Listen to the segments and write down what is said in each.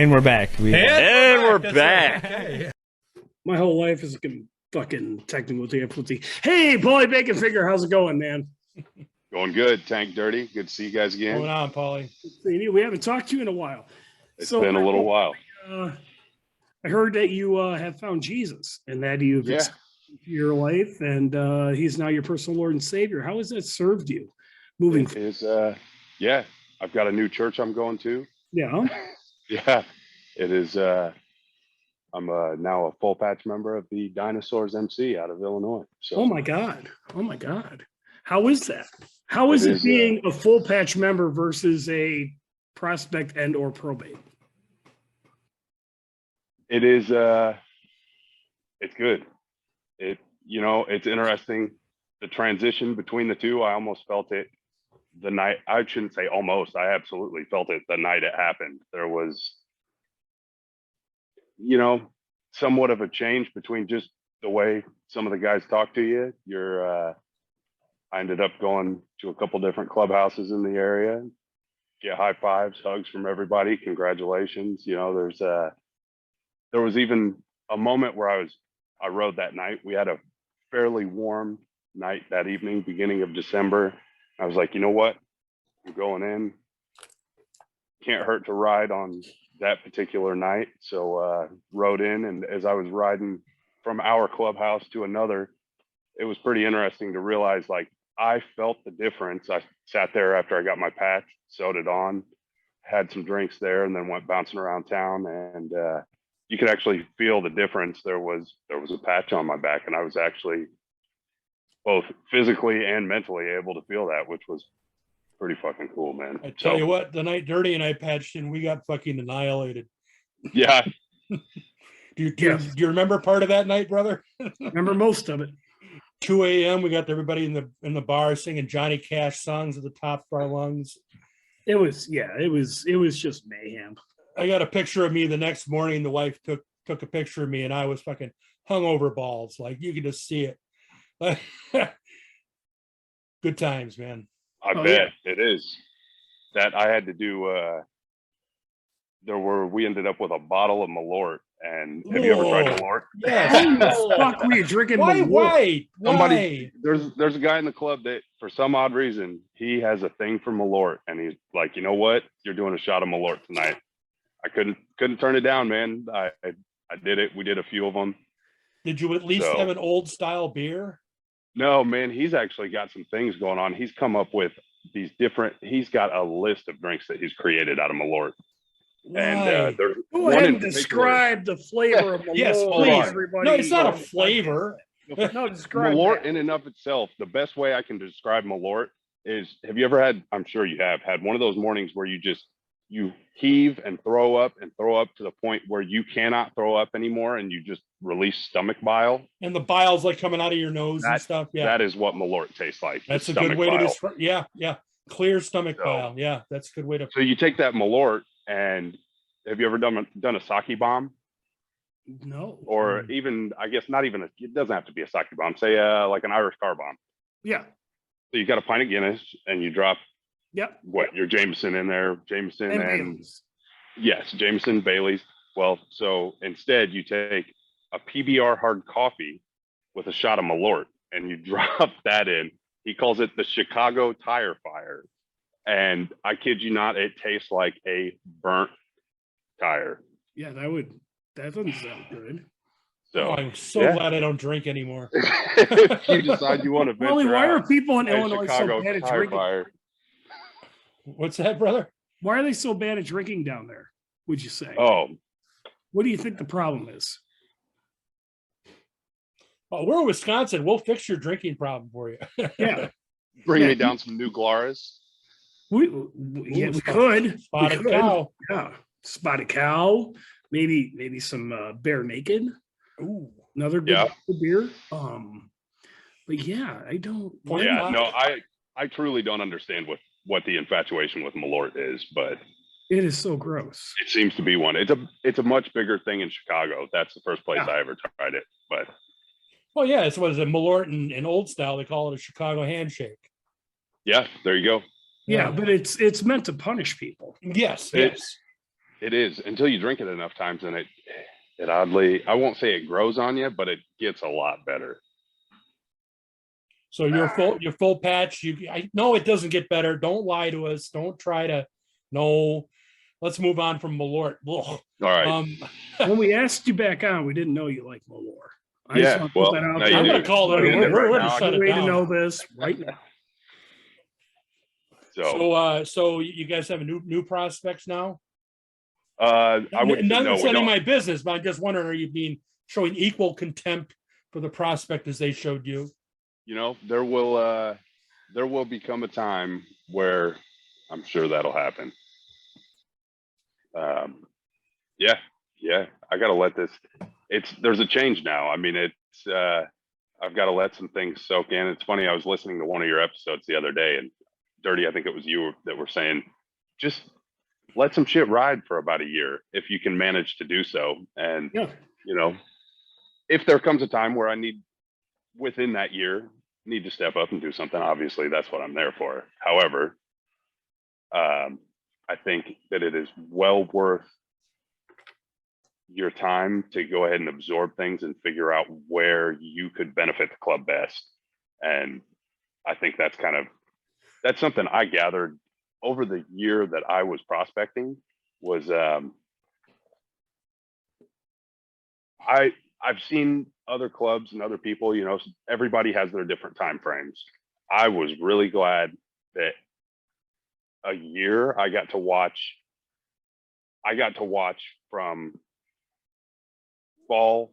And we're back. And we're back. Okay. My whole life is fucking technical difficulty. Hey, Paulie Bacon Fingers, how's it going, man? Going good. Tank Dirty. Good to see you guys again. What's going on, Paulie? We haven't talked to you in a while. It's been a little while. I heard that you have found Jesus and that you've accepted your life, and he's now your personal Lord and Savior. How has that served you moving forward? I've got a new church I'm going to. Yeah. Yeah, it is. I'm now a full patch member of the Dinosaurs MC out of Illinois. So. Oh my God. How is that? How is it being a full patch member versus a prospect and or probate? It is. It's good. It's interesting. The transition between the two, I almost felt it the night. I shouldn't say almost. I absolutely felt it the night it happened. There was, somewhat of a change between just the way some of the guys talk to you. I ended up going to a couple different clubhouses in the area, get high fives, hugs from everybody. Congratulations. There was even a moment where I rode that night. We had a fairly warm night that evening, beginning of December. I was like, you know what? I'm going in. Can't hurt to ride on that particular night. So rode in, and as I was riding from our clubhouse to another, it was pretty interesting to realize, like, I felt the difference. I sat there after I got my patch, sewed it on, had some drinks there, and then went bouncing around town, and you could actually feel the difference. There was a patch on my back, and I was actually both physically and mentally able to feel that, which was pretty fucking cool, man. I tell you what, the night Dirty and I patched in, we got fucking annihilated. Yeah. Do you remember part of that night, brother? Remember most of it. 2 a.m. we got everybody in the bar singing Johnny Cash songs at the top of our lungs. It was just mayhem. I got a picture of me the next morning. The wife took a picture of me, and I was fucking hungover balls. Like, you could just see it. Good times, man. I bet it is. That I had to do. We ended up with a bottle of Malort. And have you ever tried Malort? Yes. Fuck, were you drinking Malort? Why? There's a guy in the club that, for some odd reason, he has a thing for Malort, and he's like, you know what? You're doing a shot of Malort tonight. I couldn't turn it down, man. I did it. We did a few of them. Did you at least have an old style beer? No, man. He's actually got some things going on. He's come up with these different. He's got a list of drinks that he's created out of Malort. And go ahead and describe the flavor of Malort. Yes, please. Everybody. No, it's not a flavor. No, describe Malort that. in and of itself. The best way I can describe Malort is: have you ever had? I'm sure you have had one of those mornings where you heave and throw up to the point where you cannot throw up anymore, and you just release stomach bile. And the bile's like coming out of your nose and stuff. Yeah, that is what Malort tastes like. That's a good way to describe. Yeah, clear stomach bile. Yeah, that's a good way to. So you take that Malort, and have you ever done a sake bomb? No. Or even, I guess, not even it doesn't have to be a sake bomb. Say like an Irish car bomb. Yeah. So you got a pint of Guinness, and you drop. Yep. Your Jameson in there, Jameson and Baileys. Yes, Jameson, Baileys. Well, so instead you take a PBR hard coffee with a shot of Malort, and you drop that in. He calls it the Chicago Tire Fire. And I kid you not, it tastes like a burnt tire. Yeah, that doesn't sound good. So I'm so glad I don't drink anymore. If you decide you want to venture Paulie, why out, are people in Illinois Chicago so bad at Tire drinking? Fire. What's that, brother? Why are they so bad at drinking down there, would you say? Oh. What do you think the problem is? Oh, we're in Wisconsin. We'll fix your drinking problem for you. Yeah. Bring me down some new Glaris. We could. Spotted cow. Yeah. Spotted cow. Maybe some Bare Naked. Ooh. Another good beer. But yeah, I don't. I truly don't understand what the infatuation with Malort is, but it is so gross. It seems to be one. It's a much bigger thing in Chicago. That's the first place I ever tried it. But well, yeah, it's what is it, Malort in old style. They call it a Chicago handshake. Yeah, there you go. Yeah, but it's meant to punish people. Yes. It It is until you drink it enough times, and it oddly, I won't say it grows on you, but it gets a lot better. So your full patch, I know it doesn't get better. Don't lie to us. Don't try to. No, let's move on from Malort. Ugh. All right. When we asked you back on, we didn't know you like Malort. I Yeah, just want to well, put that out now there. you I'm do. gonna call it. Put it in there We're right gonna now. shut it Way to down. know this right now. So you guys have a new prospects now? I would None no, that's we any of don't. my business, but I'm just wondering, are you showing equal contempt for the prospect as they showed you? You know, there will become a time where I'm sure that'll happen. Yeah, I gotta let this. There's a change now. I mean, I've got to let some things soak in. It's funny. I was listening to one of your episodes the other day, and Dirty, I think it was you that were saying, just let some shit ride for about a year if you can manage to do so. And Yeah. you know, if there comes a time where I need, within that year, need to step up and do something, obviously that's what I'm there for. However, I think that it is well worth your time to go ahead and absorb things and figure out where you could benefit the club best. And I think that's something I gathered over the year that I was prospecting was, I've seen other clubs and other people, you know, everybody has their different time frames. I was really glad that a year I got to watch from fall,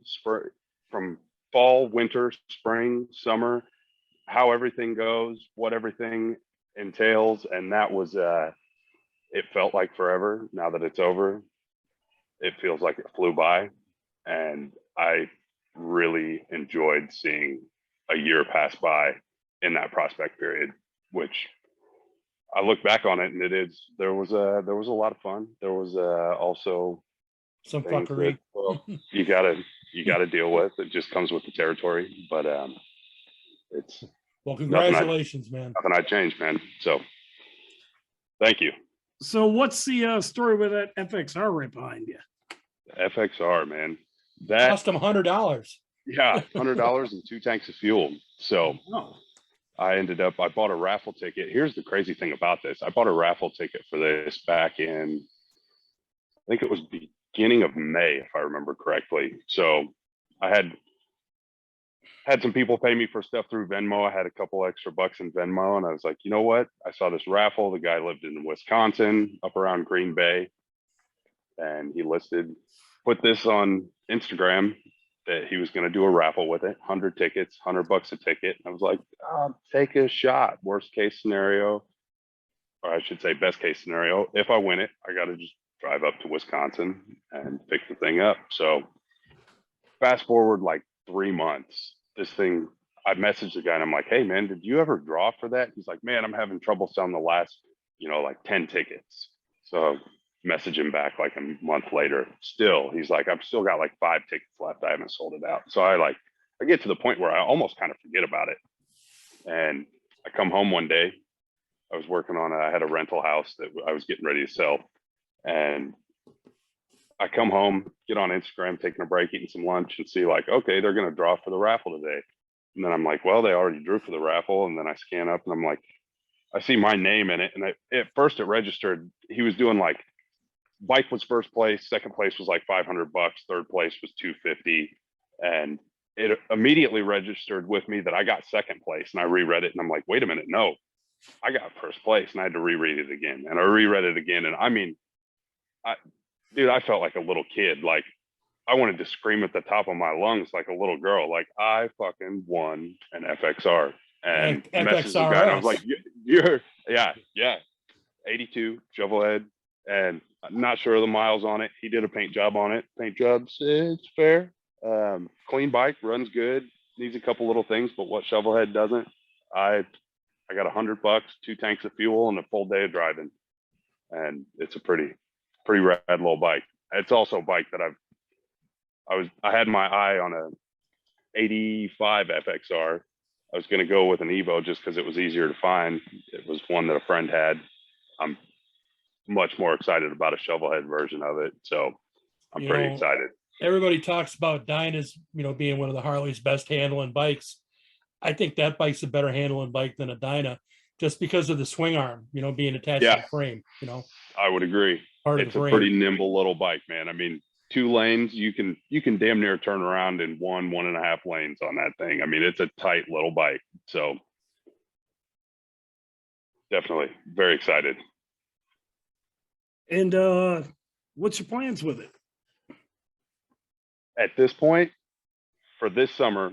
winter, spring, summer, how everything goes, what everything entails. And that was, it felt like forever. Now that it's over, it feels like it flew by. And I really enjoyed seeing a year pass by in that prospect period, which I look back on it and there was a lot of fun. There was also Some things fuckery. that, well, you gotta deal with. It just comes with the territory. But it's Well, congratulations, man. nothing I changed, man. So thank you. So what's the story with that FXR right behind you? FXR, man. That Cost them $100. yeah, $100 and 2 tanks of fuel. So Oh, I bought a raffle ticket. Here's the crazy thing about this. I bought a raffle ticket for this back in, I think it was beginning of May, if I remember correctly. So I had some people pay me for stuff through Venmo. I had a couple extra bucks in Venmo, and I was like, you know what? I saw this raffle. The guy lived in Wisconsin, up around Green Bay, and he put this on Instagram that he was going to do a raffle with it, 100 tickets, $100 a ticket. I was like, take a shot. Worst case scenario, or I should say best case scenario, if I win it, I got to just drive up to Wisconsin and pick the thing up. So fast forward like 3 months, this thing, I messaged the guy and I'm like, hey man, did you ever draw for that? He's like, man, I'm having trouble selling the last, like 10 tickets. So message him back like a month later. Still, he's like, I've still got like 5 tickets left. I haven't sold it out. So I get to the point where I almost kind of forget about it. And I come home one day. I was working I had a rental house that I was getting ready to sell. And I come home, get on Instagram, taking a break, eating some lunch, and see like, okay, they're going to draw for the raffle today. And then I'm like, well, they already drew for the raffle. And then I scan up and I'm like, I see my name in it. And at first it registered, he was doing like, bike was first place, second place was like $500, third place was $250. And it immediately registered with me that I got second place. And I reread it and I'm like, wait a minute, no, I got first place. And I had to reread it again. And I reread it again. And I mean, I felt like a little kid. Like I wanted to scream at the top of my lungs like a little girl. Like I fucking won an FXR. And messaged the guy and I was like, you're 82 shovel head, and I'm not sure of the miles on it. He did a paint job on it. Paint jobs, it's fair. Clean bike, runs good, needs a couple little things, but what shovel head doesn't? I got $100, 2 tanks of fuel, and a full day of driving. And it's a pretty rad little bike. It's also a bike that I had my eye on a 85 FXR. I was going to go with an Evo just because it was easier to find. It was one that a friend had. I'm much more excited about a shovel head version of it. So I'm You pretty know, excited. Everybody talks about Dyna's, being one of the Harley's best handling bikes. I think that bike's a better handling bike than a Dyna, just because of the swing arm, being attached to the frame, I would agree. part of It's the a frame. pretty nimble little bike, man. I mean, 2 lanes, you can damn near turn around in 1.5 lanes on that thing. I mean, it's a tight little bike. So definitely very excited. And what's your plans with it? At this point, for this summer,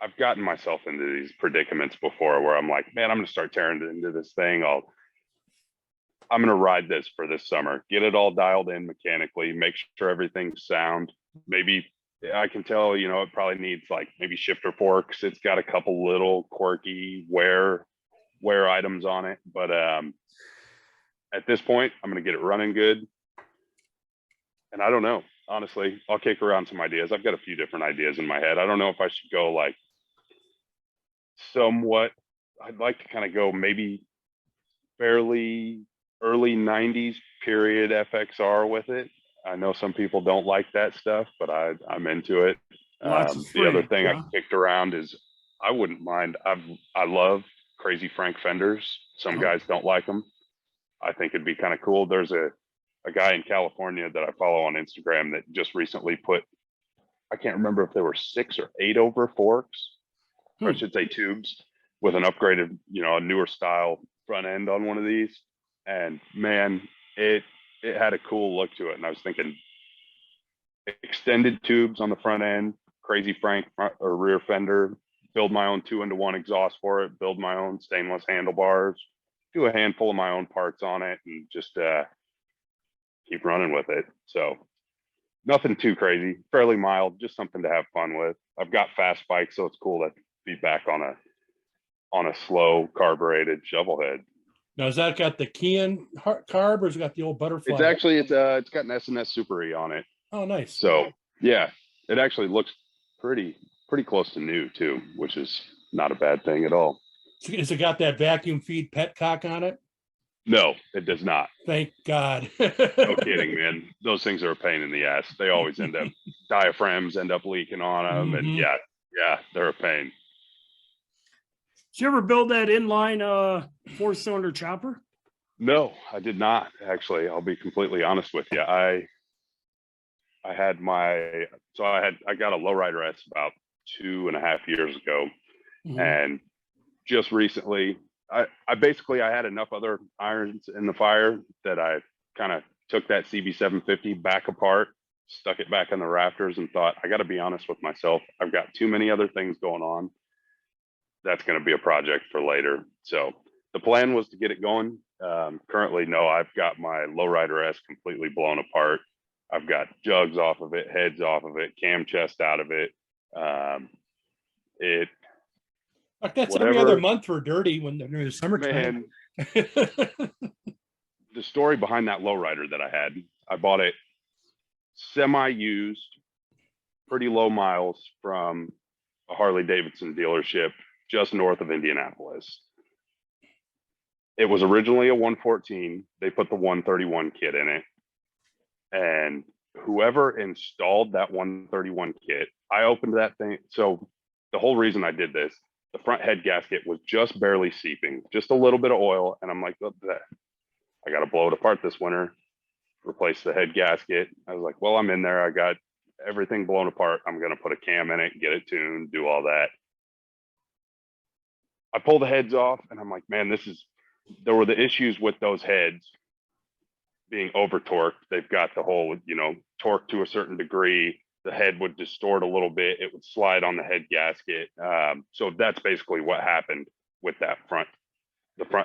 I've gotten myself into these predicaments before where I'm like, man, I'm going to start tearing into this thing. I'm going to ride this for this summer, get it all dialed in mechanically, make sure everything's sound. Maybe I can tell, it probably needs like maybe shifter forks. It's got a couple little quirky wear items on it. But at this point, I'm going to get it running good. And I don't know, honestly, I'll kick around some ideas. I've got a few different ideas in my head. I don't know if I should go like somewhat, I'd like to kind of go maybe fairly early 90s period FXR with it. I know some people don't like that stuff, but I'm into it. The other thing I kicked around is I wouldn't mind. I love Crazy Frank fenders. Some guys don't like them. I think it'd be kind of cool. There's a guy in California that I follow on Instagram that just recently put, I can't remember if there were 6 or 8 over forks, or I should say tubes, with an upgraded, a newer style front end on one of these. And man, it had a cool look to it. And I was thinking extended tubes on the front end, Crazy Frank front or rear fender, build my own 2-into-1 exhaust for it, build my own stainless handlebars, do a handful of my own parts on it, and just keep running with it. So nothing too crazy, fairly mild, just something to have fun with. I've got fast bikes, so it's cool to be back on a slow carbureted shovel head. Now, has that got the Kian carb, or has it got the old butterfly? It's actually it's got an S&S Super E on it. Oh, nice. So yeah, it actually looks pretty close to new too, which is not a bad thing at all. So has it got that vacuum feed petcock on it? No, it does not. Thank God. No kidding, man. Those things are a pain in the ass. They always end up, diaphragms end up leaking on them. And yeah, they're a pain. Did you ever build that inline 4-cylinder chopper? No, I did not actually. I'll be completely honest with you. I got a lowrider S about 2.5 years ago. And just recently, I had enough other irons in the fire that I kind of took that CB750 back apart, stuck it back on the rafters, and thought, I got to be honest with myself. I've got too many other things going on. That's going to be a project for later. So the plan was to get it going. Currently, no, I've got my lowrider S completely blown apart. I've got jugs off of it, heads off of it, cam chest out of it. That's every other month for dirty when the summertime. Man, the story behind that lowrider that I bought it semi-used, pretty low miles from a Harley Davidson dealership just north of Indianapolis. It was originally a 114. They put the 131 kit in it. And whoever installed that 131 kit, I opened that thing. So the whole reason I did this, the front head gasket was just barely seeping, just a little bit of oil. And I'm like, I got to blow it apart this winter, replace the head gasket. I was like, well, I'm in there. I got everything blown apart. I'm going to put a cam in it, get it tuned, do all that. I pull the heads off and I'm like, man, there were the issues with those heads being over torqued. They've got the whole, torque to a certain degree. The head would distort a little bit. It would slide on the head gasket. So that's basically what happened with the front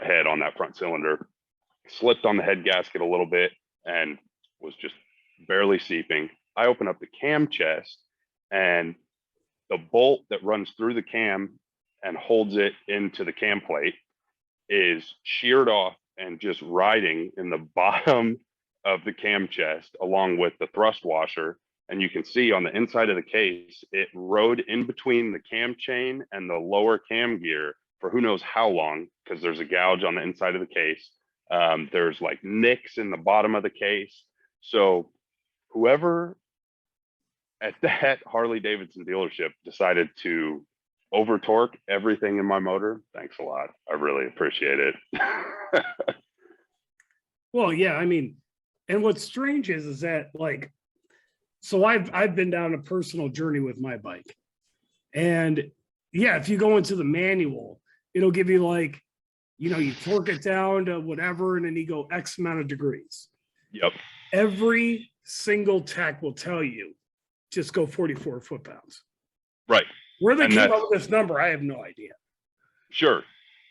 head on that front cylinder. Slipped on the head gasket a little bit and was just barely seeping. I open up the cam chest and the bolt that runs through the cam and holds it into the cam plate is sheared off and just riding in the bottom of the cam chest along with the thrust washer. And you can see on the inside of the case, it rode in between the cam chain and the lower cam gear for who knows how long, because there's a gouge on the inside of the case. There's like nicks in the bottom of the case. So whoever at that Harley Davidson dealership decided to over torque everything in my motor, thanks a lot. I really appreciate it. Well, yeah, I mean, and what's strange is that like, so I've been down a personal journey with my bike. And yeah, if you go into the manual, it'll give you like, you know, you torque it down to whatever, and then you go X amount of degrees. Yep. Every single tech will tell you, just go 44 foot-pounds. Right. Where they And came up with this number, I have no idea. Sure.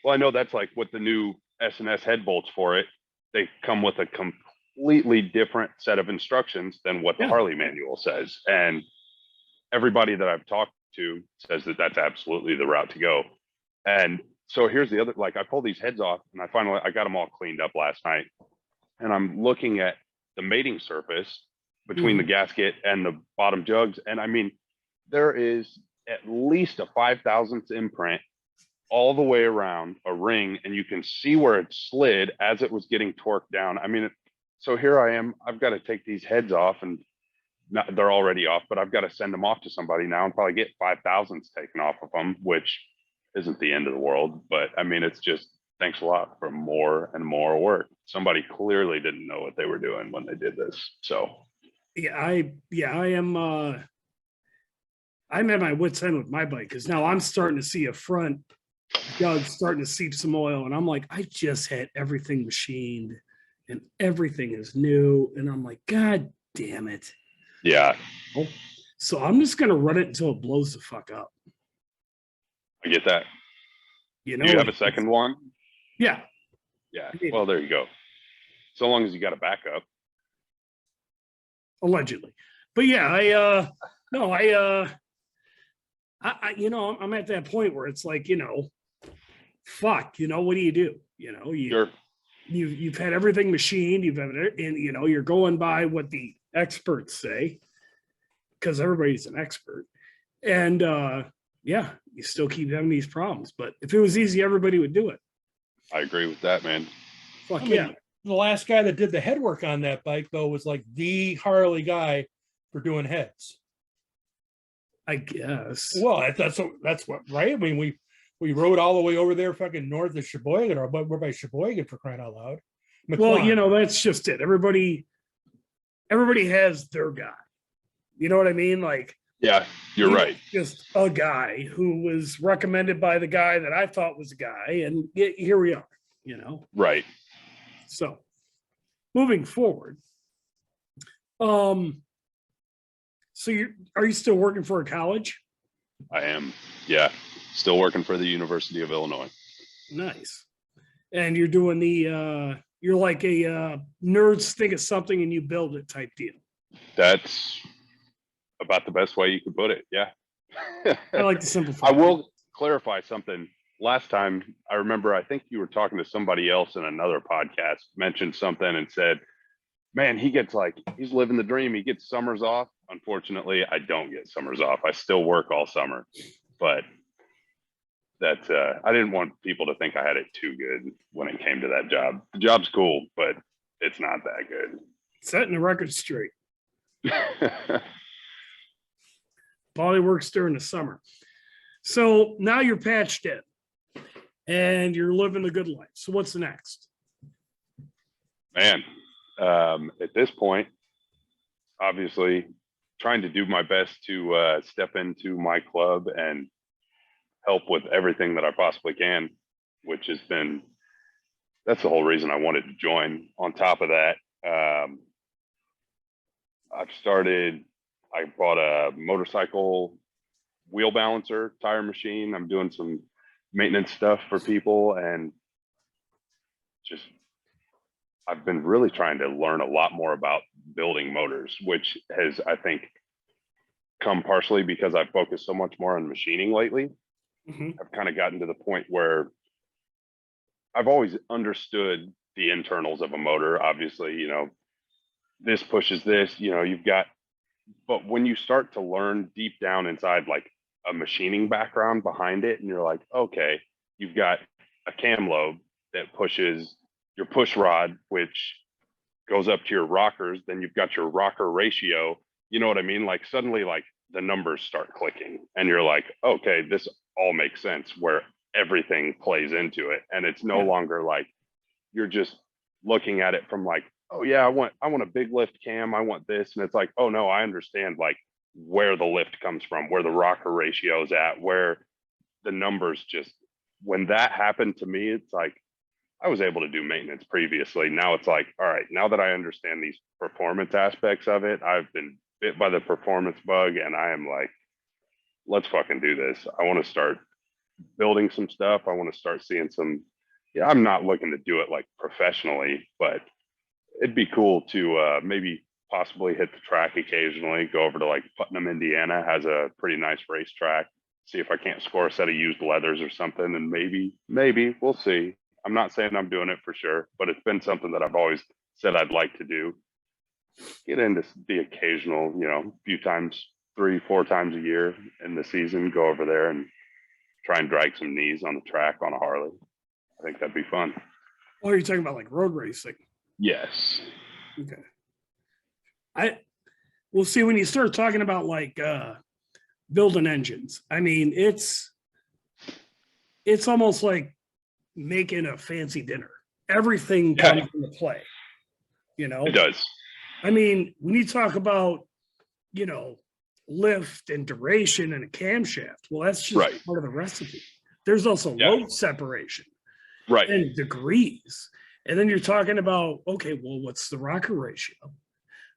Well, I know that's like what the new S&S head bolts for it. They come with a completely different set of instructions than what the Harley manual says. And everybody that I've talked to says that that's absolutely the route to go. And so here's the other, like I pulled these heads off and I got them all cleaned up last night. And I'm looking at the mating surface between the gasket and the bottom jugs. And I mean, there is at least a 5,000th imprint all the way around a ring, and you can see where it slid as it was getting torqued down. I mean, so here I am, I've got to take these heads off, and they're already off, but I've got to send them off to somebody now and probably get 5,000ths taken off of them, which isn't the end of the world. But I mean, it's just, thanks a lot for more and more work. Somebody clearly didn't know what they were doing when they did this. So I'm at my wit's end with my bike, because now I'm starting to see a front jug starting to seep some oil, and I'm like, I just had everything machined and everything is new, and I'm like, God damn it. Yeah. So I'm just gonna run it until it blows the fuck up. I get that. You know, do you have a second one? Yeah. Yeah. Well, there you go. So long as you got a backup. Allegedly. But yeah, I you know, I'm at that point where it's like, you know, fuck, you know, what do? You know, Sure. you've had everything machined, you've had it, and you know, you're going by what the experts say, because everybody's an expert. And yeah, you still keep having these problems. But if it was easy, everybody would do it. I agree with that, man. Fuck yeah. The last guy that did the head work on that bike, though, was like the Harley guy for doing heads. I guess. Well, that's what, right? I mean, we rode all the way over there, fucking north of Sheboygan, or we're by Sheboygan, for crying out loud. Well, you know, that's just it. Everybody has their guy. You know what I mean? Like, yeah, you're right. Just a guy who was recommended by the guy that I thought was a guy, and here we are. You know, right. So, moving forward, so are you still working for a college? I am. Yeah, still working for the University of Illinois. Nice. And you're doing the you're like a nerds think of something and you build it type deal. That's about the best way you could put it. Yeah. I like to simplify. I will clarify something. Last time, I remember, I think you were talking to somebody else in another podcast, mentioned something and said, man, he's living the dream. He gets summers off. Unfortunately, I don't get summers off. I still work all summer, but that I didn't want people to think I had it too good when it came to that job. The job's cool, but it's not that good. Setting the record straight. Paulie works during the summer. So now you're patched in and you're living the good life. So what's the next? Man, at this point, obviously trying to do my best to step into my club and help with everything that I possibly can, which has been, that's the whole reason I wanted to join. On top of that, I bought a motorcycle wheel balancer, tire machine. I'm doing some maintenance stuff for people, and just, I've been really trying to learn a lot more about building motors, which has, I think, come partially because I've focused so much more on machining lately. Mm-hmm. I've kind of gotten to the point where I've always understood the internals of a motor. Obviously, you know, this pushes this, you know, but when you start to learn deep down inside, like a machining background behind it, and you're like, okay, you've got a cam lobe that pushes your push rod, which goes up to your rockers, then you've got your rocker ratio. You know what I mean? Like suddenly like the numbers start clicking and you're like, okay, this all makes sense where everything plays into it. And it's no longer like you're just looking at it from like, oh yeah, I want a big lift cam. I want this. And it's like, oh no, I understand like where the lift comes from, where the rocker ratio is at, where the numbers just, when that happened to me, it's like, I was able to do maintenance previously. Now it's like, all right, now that I understand these performance aspects of it, I've been bit by the performance bug and I am like, let's fucking do this. I want to start building some stuff. I want to start seeing some, yeah, I'm not looking to do it like professionally, but it'd be cool to maybe possibly hit the track occasionally, go over to like Putnam, Indiana, has a pretty nice racetrack, see if I can't score a set of used leathers or something. And maybe we'll see. I'm not saying I'm doing it for sure, but it's been something that I've always said I'd like to do. Get into the occasional, you know, few times, 3-4 times a year in the season, go over there and try and drag some knees on the track on a Harley. I think that'd be fun. Oh, you're talking about like road racing? Yes. Okay. We'll see when you start talking about like building engines. I mean, it's almost like making a fancy dinner. Everything comes into play. You know, it does. I mean, when you talk about, you know, lift and duration and a camshaft, well, that's just part of the recipe. There's also load separation, and degrees. And then you're talking about, okay, well, what's the rocker ratio?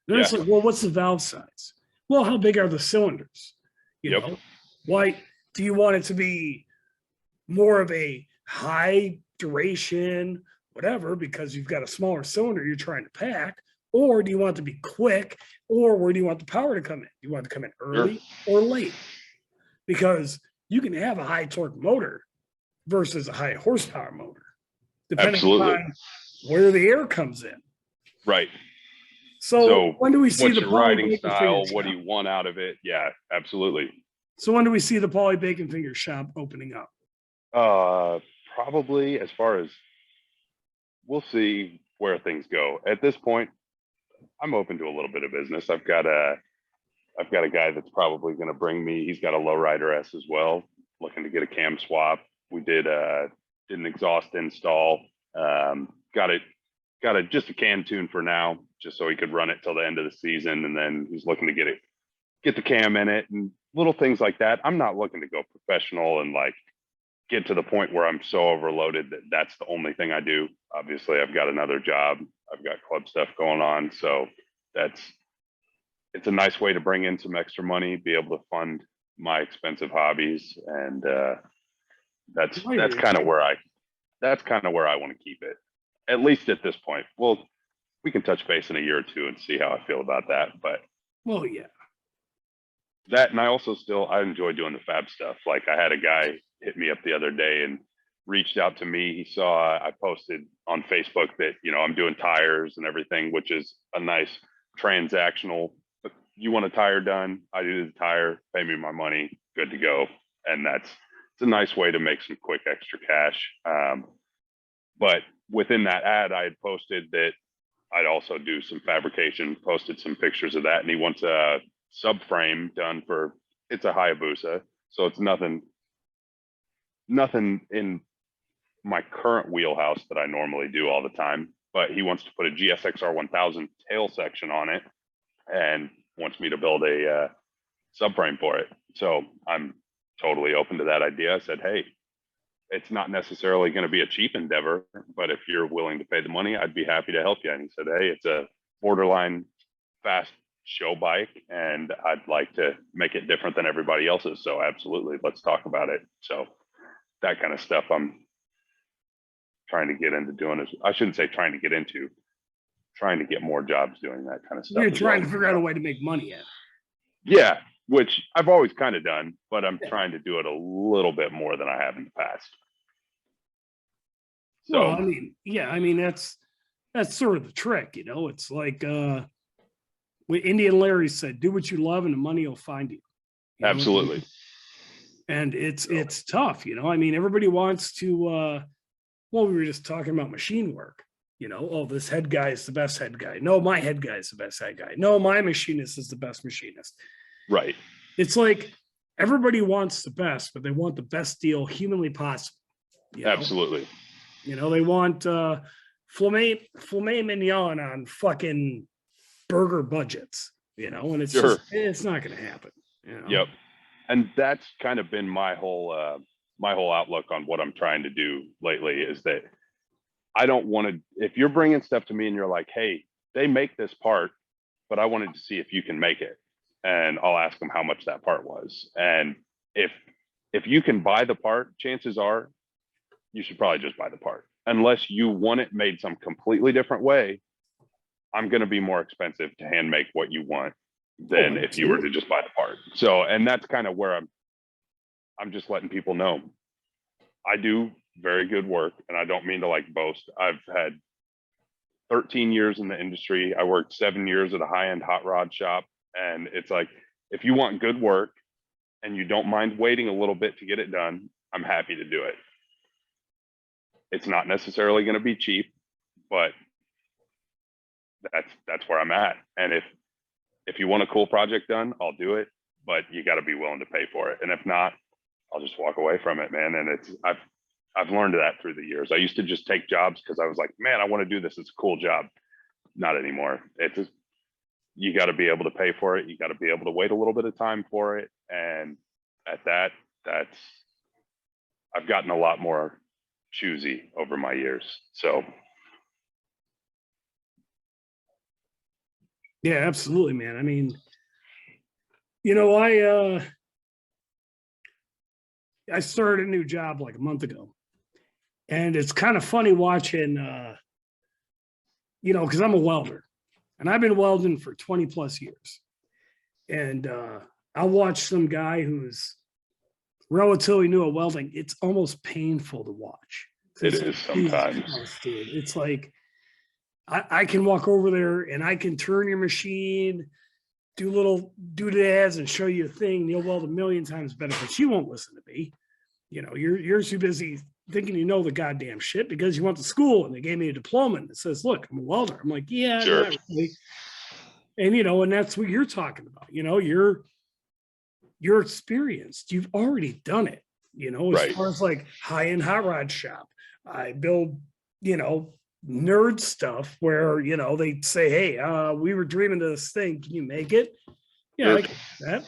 Then it's like, well, what's the valve size? Well, how big are the cylinders? You know, why do you want it to be more of a high duration, whatever, because you've got a smaller cylinder you're trying to pack? Or do you want it to be quick? Or where do you want the power to come in? Do you want it to come in early or late? Because you can have a high torque motor versus a high horsepower motor, depending on where the air comes in. Right. So when do we see what's the your Paulie riding Bacon style? Fingers What do shop? you want out of it? Yeah, absolutely. So when do we see the Paulie Bacon Fingers shop opening up? Probably as far as we'll see where things go. At this point, I'm open to a little bit of business. I've got a guy that's probably going to bring me. He's got a lowrider S as well, looking to get a cam swap. We did an exhaust install. Got just a can tune for now, just so he could run it till the end of the season, and then he's looking to get the cam in it and little things like that. I'm not looking to go professional and like get to the point where I'm so overloaded that that's the only thing I do. Obviously, I've got another job. I've got club stuff going on, so it's a nice way to bring in some extra money, be able to fund my expensive hobbies, and that's kind of where I want to keep it, at least at this point. Well, we can touch base in a year or two and see how I feel about that. But that, and I also I enjoy doing the fab stuff. Like I had a guy hit me up the other day and reached out to me. He saw I posted on Facebook that, you know, I'm doing tires and everything, which is a nice transactional. You want a tire done, I do the tire, pay me my money, good to go. And it's a nice way to make some quick extra cash. But within that ad, I had posted that I'd also do some fabrication, posted some pictures of that. And he wants a subframe done for, it's a Hayabusa. So it's nothing in my current wheelhouse that I normally do all the time, but he wants to put a GSXR 1000 tail section on it and wants me to build a subframe for it. So I'm totally open to that idea. I said, hey, it's not necessarily going to be a cheap endeavor, but if you're willing to pay the money, I'd be happy to help you. And he said, hey, it's a borderline fast show bike and I'd like to make it different than everybody else's. So absolutely, let's talk about it. So that kind of stuff I'm trying to get into doing is, I shouldn't say trying to get into, trying to get more jobs doing that kind of stuff. You're trying to figure out a way to make money at it. Yeah, which I've always kind of done, but I'm trying to do it a little bit more than I have in the past. So, well, I mean, that's sort of the trick, you know. It's like what Indian Larry said, do what you love and the money will find you. Absolutely. And it's tough, you know. I mean, everybody wants to well, we were just talking about machine work. You know, oh, this head guy is the best head guy. No, my head guy is the best head guy. No, my machinist is the best machinist. Right. It's like everybody wants the best, but they want the best deal humanly possible. You know? Absolutely. You know, they want filet mignon on fucking burger budgets, you know, and it's Sure. just, it's not going to happen. You know? Yep. And that's kind of been my whole outlook on what I'm trying to do lately is that I don't want to, if you're bringing stuff to me and you're like, hey, they make this part, but I wanted to see if you can make it. And I'll ask them how much that part was. And if you can buy the part, chances are you should probably just buy the part. Unless you want it made some completely different way, I'm going to be more expensive to hand make what you want than if you were to just buy the part. So, and that's kind of where I'm just letting people know I do very good work, and I don't mean to like boast. I've had 13 years in the industry. I worked 7 years at a high-end hot rod shop, and it's like, if you want good work and you don't mind waiting a little bit to get it done, I'm happy to do it. It's not necessarily going to be cheap, but that's where I'm at. And if you want a cool project done, I'll do it, but you got to be willing to pay for it. And if not, I'll just walk away from it, man. And I've learned that through the years. I used to just take jobs because I was like, man, I want to do this. It's a cool job. Not anymore. It's just, you got to be able to pay for it. You got to be able to wait a little bit of time for it. And at that's I've gotten a lot more choosy over my years. So Yeah, absolutely, man. I mean, you know, I started a new job like a month ago, and it's kind of funny watching, you know, because I'm a welder, and I've been welding for 20 plus years, and I'll watch some guy who's relatively new at welding. It's almost painful to watch. it is sometimes. Christ, dude. It's like I can walk over there and I can turn your machine, do little doodads and show you a thing. You'll weld a million times better, but you won't listen to me. You know, you're too busy thinking you know the goddamn shit because you went to school and they gave me a diploma and it says, look, I'm a welder. I'm like, yeah, Sure. not really. And you know, and that's what you're talking about. You know, you're experienced. You've already done it. You know, as Right. far as like high-end hot rod shop, I build, you know, nerd stuff where, you know, they say, hey, we were dreaming of this thing. Can you make it? Yeah, Sure. I can do that.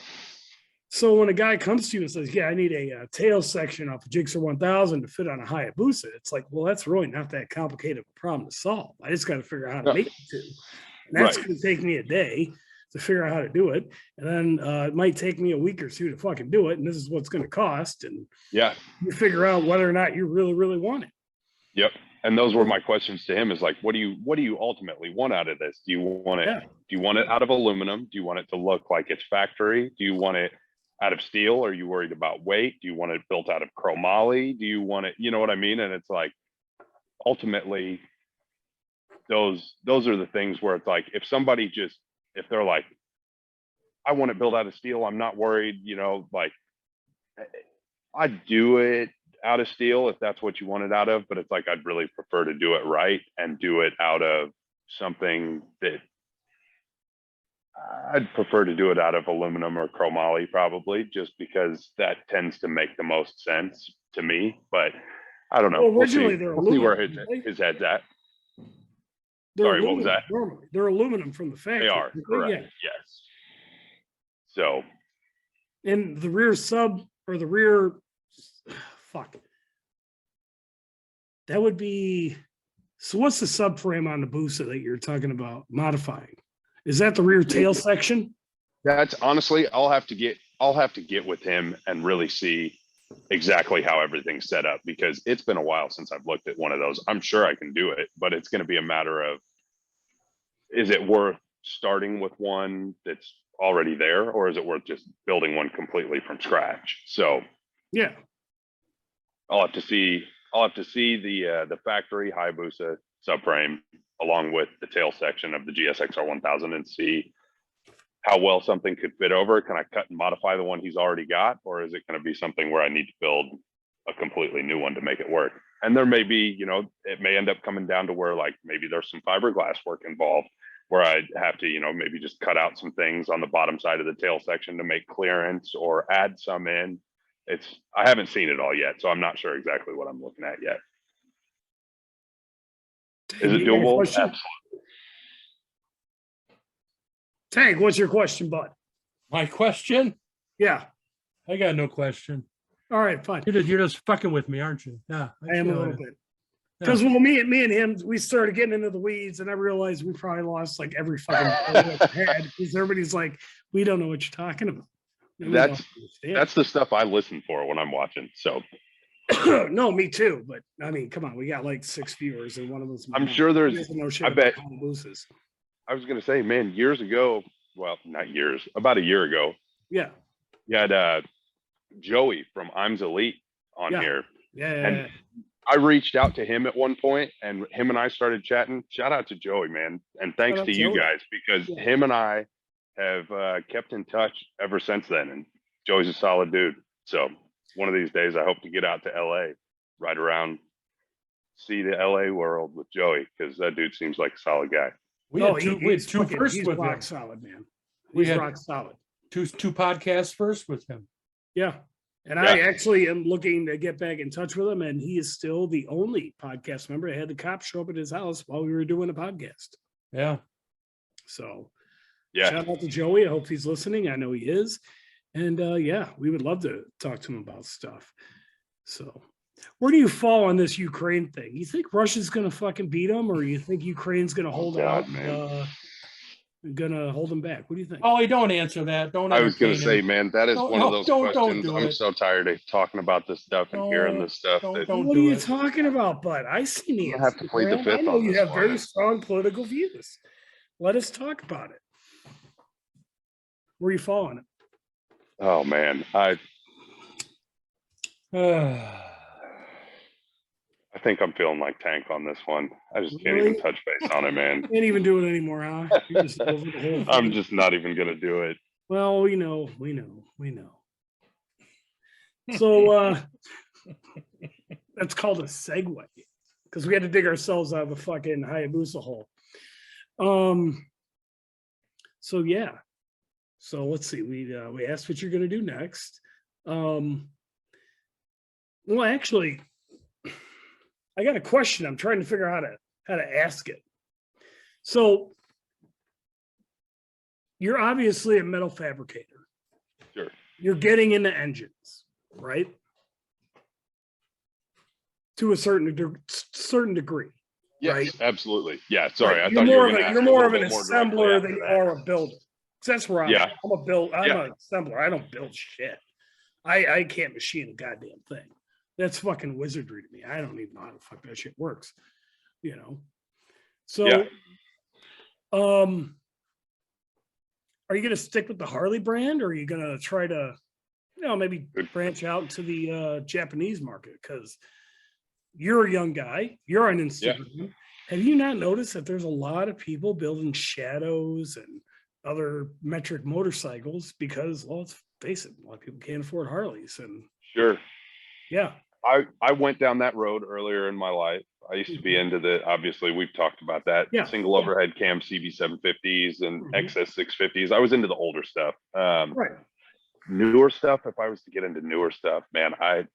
So when a guy comes to you and says, yeah, I need a tail section off a Gixxer 1000 to fit on a Hayabusa, it's like, well, that's really not that complicated of a problem to solve. I just got to figure out how to make it too. And that's Right. going to take me a day to figure out how to do it. And then it might take me a week or two to fucking do it. And this is what's going to cost. And Yeah. you figure out whether or not you really, really want it. Yep. And those were my questions to him is like, what do you ultimately want out of this? Do you want it, Yeah. do you want it out of aluminum? Do you want it to look like it's factory? Do you want it out of steel? Are you worried about weight? Do you want it built out of chromoly? Do you want it, you know what I mean? And it's like, ultimately, those are the things where it's like, if somebody just, if they're like, I want it built out of steel, I'm not worried, you know, like I'd do it out of steel if that's what you want it out of, but it's like I'd really prefer to do it right and do it out of something that I'd prefer to do it out of aluminum or chromoly probably, just because that tends to make the most sense to me. But I don't know. Well, originally they're we'll see where aluminum. his head's at. They're Sorry, what was aluminum that? normally. They're aluminum from the factory. They are correct. Yeah. Yes. So, And the rear sub or the rear, fuck. That would be, so what's the subframe on the Busa that you're talking about modifying? Is that the rear tail section? that's honestly, I'll have to get with him and really see exactly how everything's set up, because it's been a while since I've looked at one of those. I'm sure I can do it, but it's going to be a matter of, is it worth starting with one that's already there, or is it worth just building one completely from scratch? So Yeah. I'll have to see the factory Hayabusa subframe along with the tail section of the GSXR 1000 and see how well something could fit over. Can I cut and modify the one he's already got, or is it going to be something where I need to build a completely new one to make it work? And there may be, it may end up coming down to where like maybe there's some fiberglass work involved where I'd have to, maybe just cut out some things on the bottom side of the tail section to make clearance or add some in. I haven't seen it all yet, so I'm not sure exactly what I'm looking at yet. Is it doable? Absolutely. Tank, what's your question, bud? My question? Yeah. I got no question. All right, fine. You're just fucking with me, aren't you? Yeah. I am a little bit. Because well, me and him, we started getting into the weeds, and I realized we probably lost like every fucking head because everybody's like, we don't know what you're talking about. That's the stuff I listen for when I'm watching. So no, me too. But I mean, come on, we got like 6 viewers, and one of them's I'm sure there's no shit I bet loses. I was gonna say, man, years ago, well, not years, about a year ago. Yeah. You had Joey from Iams Elite on here. Yeah. And I reached out to him at one point, and him and I started chatting. Shout out to Joey, man. And thanks to you guys, because him and I have kept in touch ever since then. And Joey's a solid dude. So one of these days, I hope to get out to LA, ride around, see the LA world with Joey, because that dude seems like a solid guy. We had two firsts he's with rock him. Solid, man. We had rock solid. Two podcasts first with him. Yeah. And I actually am looking to get back in touch with him, and he is still the only podcast member. I had the cops show up at his house while we were doing a podcast. Yeah. So yeah, shout out to Joey. I hope he's listening. I know he is. And we would love to talk to him about stuff. So where do you fall on this Ukraine thing? You think Russia's gonna fucking beat them, or you think Ukraine's gonna hold out? Gonna hold them back? What do you think? Oh, don't answer that. Don't. I was gonna say, man, that is one of those questions. Don't I'm so tired of talking about this stuff and hearing this stuff. What are you talking about, bud? I see the. I have to plead the fifth. I know you have very strong political views. Let us talk about it. Where are you falling? Oh man, I think I'm feeling like Tank on this one. I just can't even touch base on it, man. Can't even do it anymore, huh? Just over the whole thing. I'm just not even gonna do it. Well, we know. So that's called a segue, because we had to dig ourselves out of the fucking Hayabusa hole. So yeah. So let's see. We asked what you're gonna do next. Well, actually, I got a question. I'm trying to figure out how to ask it. So you're obviously a metal fabricator. Sure. You're getting into engines, right? To a certain degree. Yes, right? Absolutely. Yeah. Sorry, right. I thought you're more of an assembler than you are a builder. That's where I'm yeah. I'm a build. I'm an assembler. I don't build shit. I can't machine a goddamn thing. That's fucking wizardry to me. I don't even know how the fuck that shit works. So are you gonna stick with the Harley brand, or are you gonna try to maybe branch out to the Japanese market? Because you're a young guy, you're on Instagram. Yeah. Have you not noticed that there's a lot of people building Shadows and other metric motorcycles? Because, well, let's face it, a lot of people can't afford Harleys. And sure. Yeah. I went down that road earlier in my life. I used to be into obviously we've talked about that, single overhead cam CB750s and XS650s. I was into the older stuff. Right. Newer stuff, if I was to get into newer stuff, man, I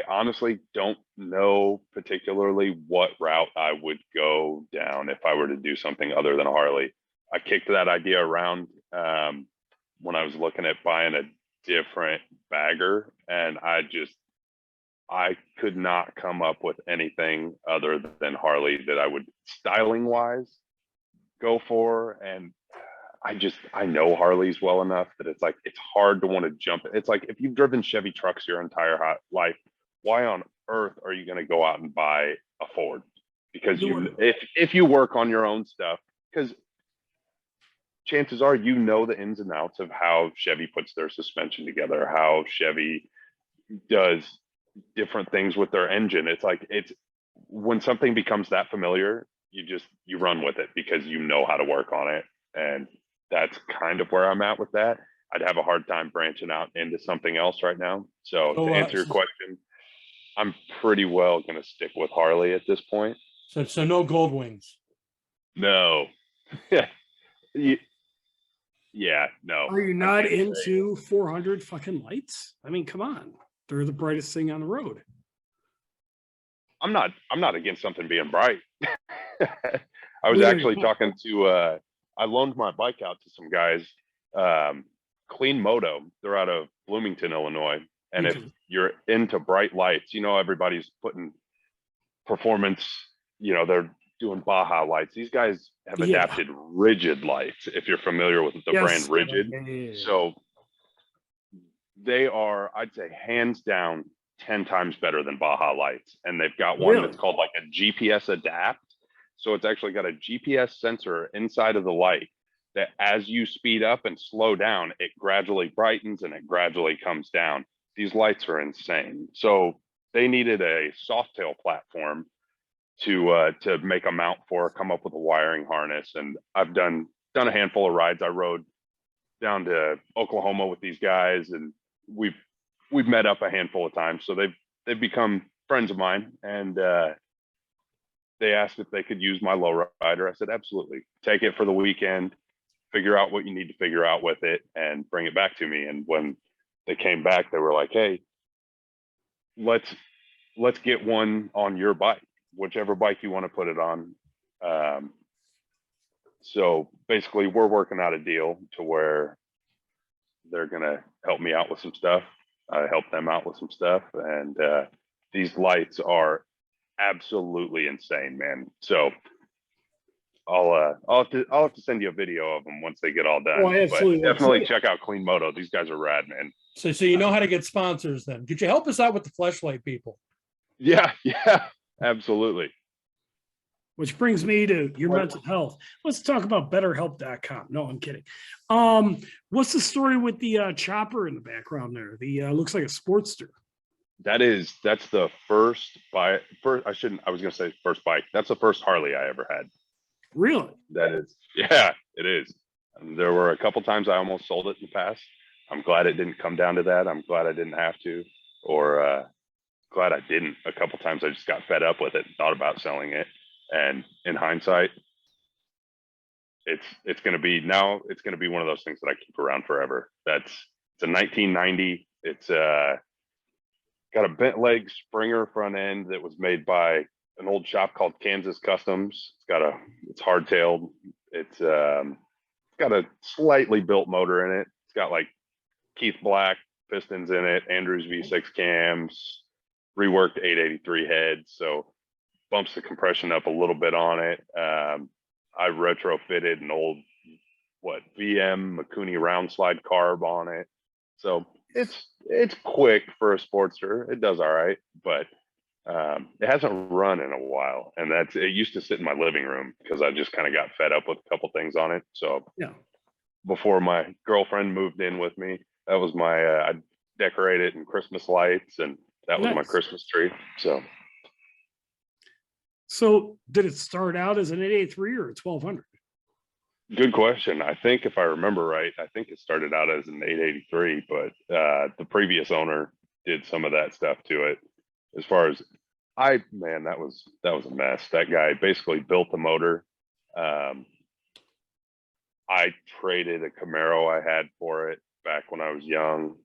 honestly don't know particularly what route I would go down if I were to do something other than a Harley. I kicked that idea around when I was looking at buying a different bagger, and I could not come up with anything other than Harley that I would styling wise go for. And I know Harleys well enough that it's like, it's hard to want to jump. It's like, if you've driven Chevy trucks your entire life, why on earth are you going to go out and buy a Ford? Because if you work on your own stuff, because chances are, the ins and outs of how Chevy puts their suspension together, how Chevy does different things with their engine. It's like, when something becomes that familiar, you run with it because you know how to work on it. And that's kind of where I'm at with that. I'd have a hard time branching out into something else right now. So to answer your question, I'm pretty well going to stick with Harley at this point. So no gold wings. No. Yeah. Yeah, no. Are you I not can't say. into 400 fucking lights? I mean, come on. They're the brightest thing on the road. I'm not against something being bright. I was Neither actually am I. talking to I loaned my bike out to some guys, Clean Moto. They're out of Bloomington, Illinois. And if Okay. you're into bright lights, everybody's putting performance, they're doing Baja lights. These guys have Yeah. adapted rigid lights, if you're familiar with the brand Rigid. Yeah. So they are, I'd say, hands down 10 times better than Baja lights. And they've got one Really? that's called like a GPS adapt. So it's actually got a GPS sensor inside of the light that as you speed up and slow down, it gradually brightens and it gradually comes down. These lights are insane. So they needed a Softail platform to make a mount for, come up with a wiring harness. And I've done a handful of rides. I rode down to Oklahoma with these guys, and we've met up a handful of times. So they've become friends of mine, and they asked if they could use my lowrider. I said, absolutely. Take it for the weekend, figure out what you need to figure out with it, and bring it back to me. And when they came back, they were like, hey, let's get one on your bike, whichever bike you want to put it on. So basically we're working out a deal to where they're going to help me out with some stuff. I help them out with some stuff. And these lights are absolutely insane, man. So I'll have to send you a video of them once they get all done. Oh, I absolutely but will. definitely check out Clean Moto. These guys are rad, man. So you know how to get sponsors then. Could you help us out with the fleshlight people? Yeah, absolutely. Which brings me to your mental health. Let's talk about betterhelp.com. No, I'm kidding. What's the story with the chopper in the background there? The looks like a Sportster. That's the first bike. I was gonna say first bike. That's the first Harley I ever had. Really? That is, yeah, it is. And there were a couple times I almost sold it in the past. I'm glad it didn't come down to that. I'm glad I didn't have to, or glad I didn't. A couple times I just got fed up with it and thought about selling it. And in hindsight, it's going to be one of those things that I keep around forever. It's a 1990. It's got a bent leg Springer front end that was made by an old shop called Kansas Customs. It's hardtailed. It's got a slightly built motor in it. It's got like Keith Black pistons in it, Andrews V6 cams, reworked 883 heads. So bumps the compression up a little bit on it. I retrofitted an old VM Mikuni round slide carb on it. So it's quick for a Sportster. It does all right, but it hasn't run in a while. And it used to sit in my living room because I just kind of got fed up with a couple things on it. So Yeah. Before my girlfriend moved in with me, that was my I decorated in Christmas lights, and that was my Nice. Christmas tree. So did it start out as an 883 or a 1200? Good question. I think if I remember right, I think it started out as an 883, but the previous owner did some of that stuff to it. As far as that was a mess. That guy basically built the motor. I traded a Camaro I had for it back when I was young.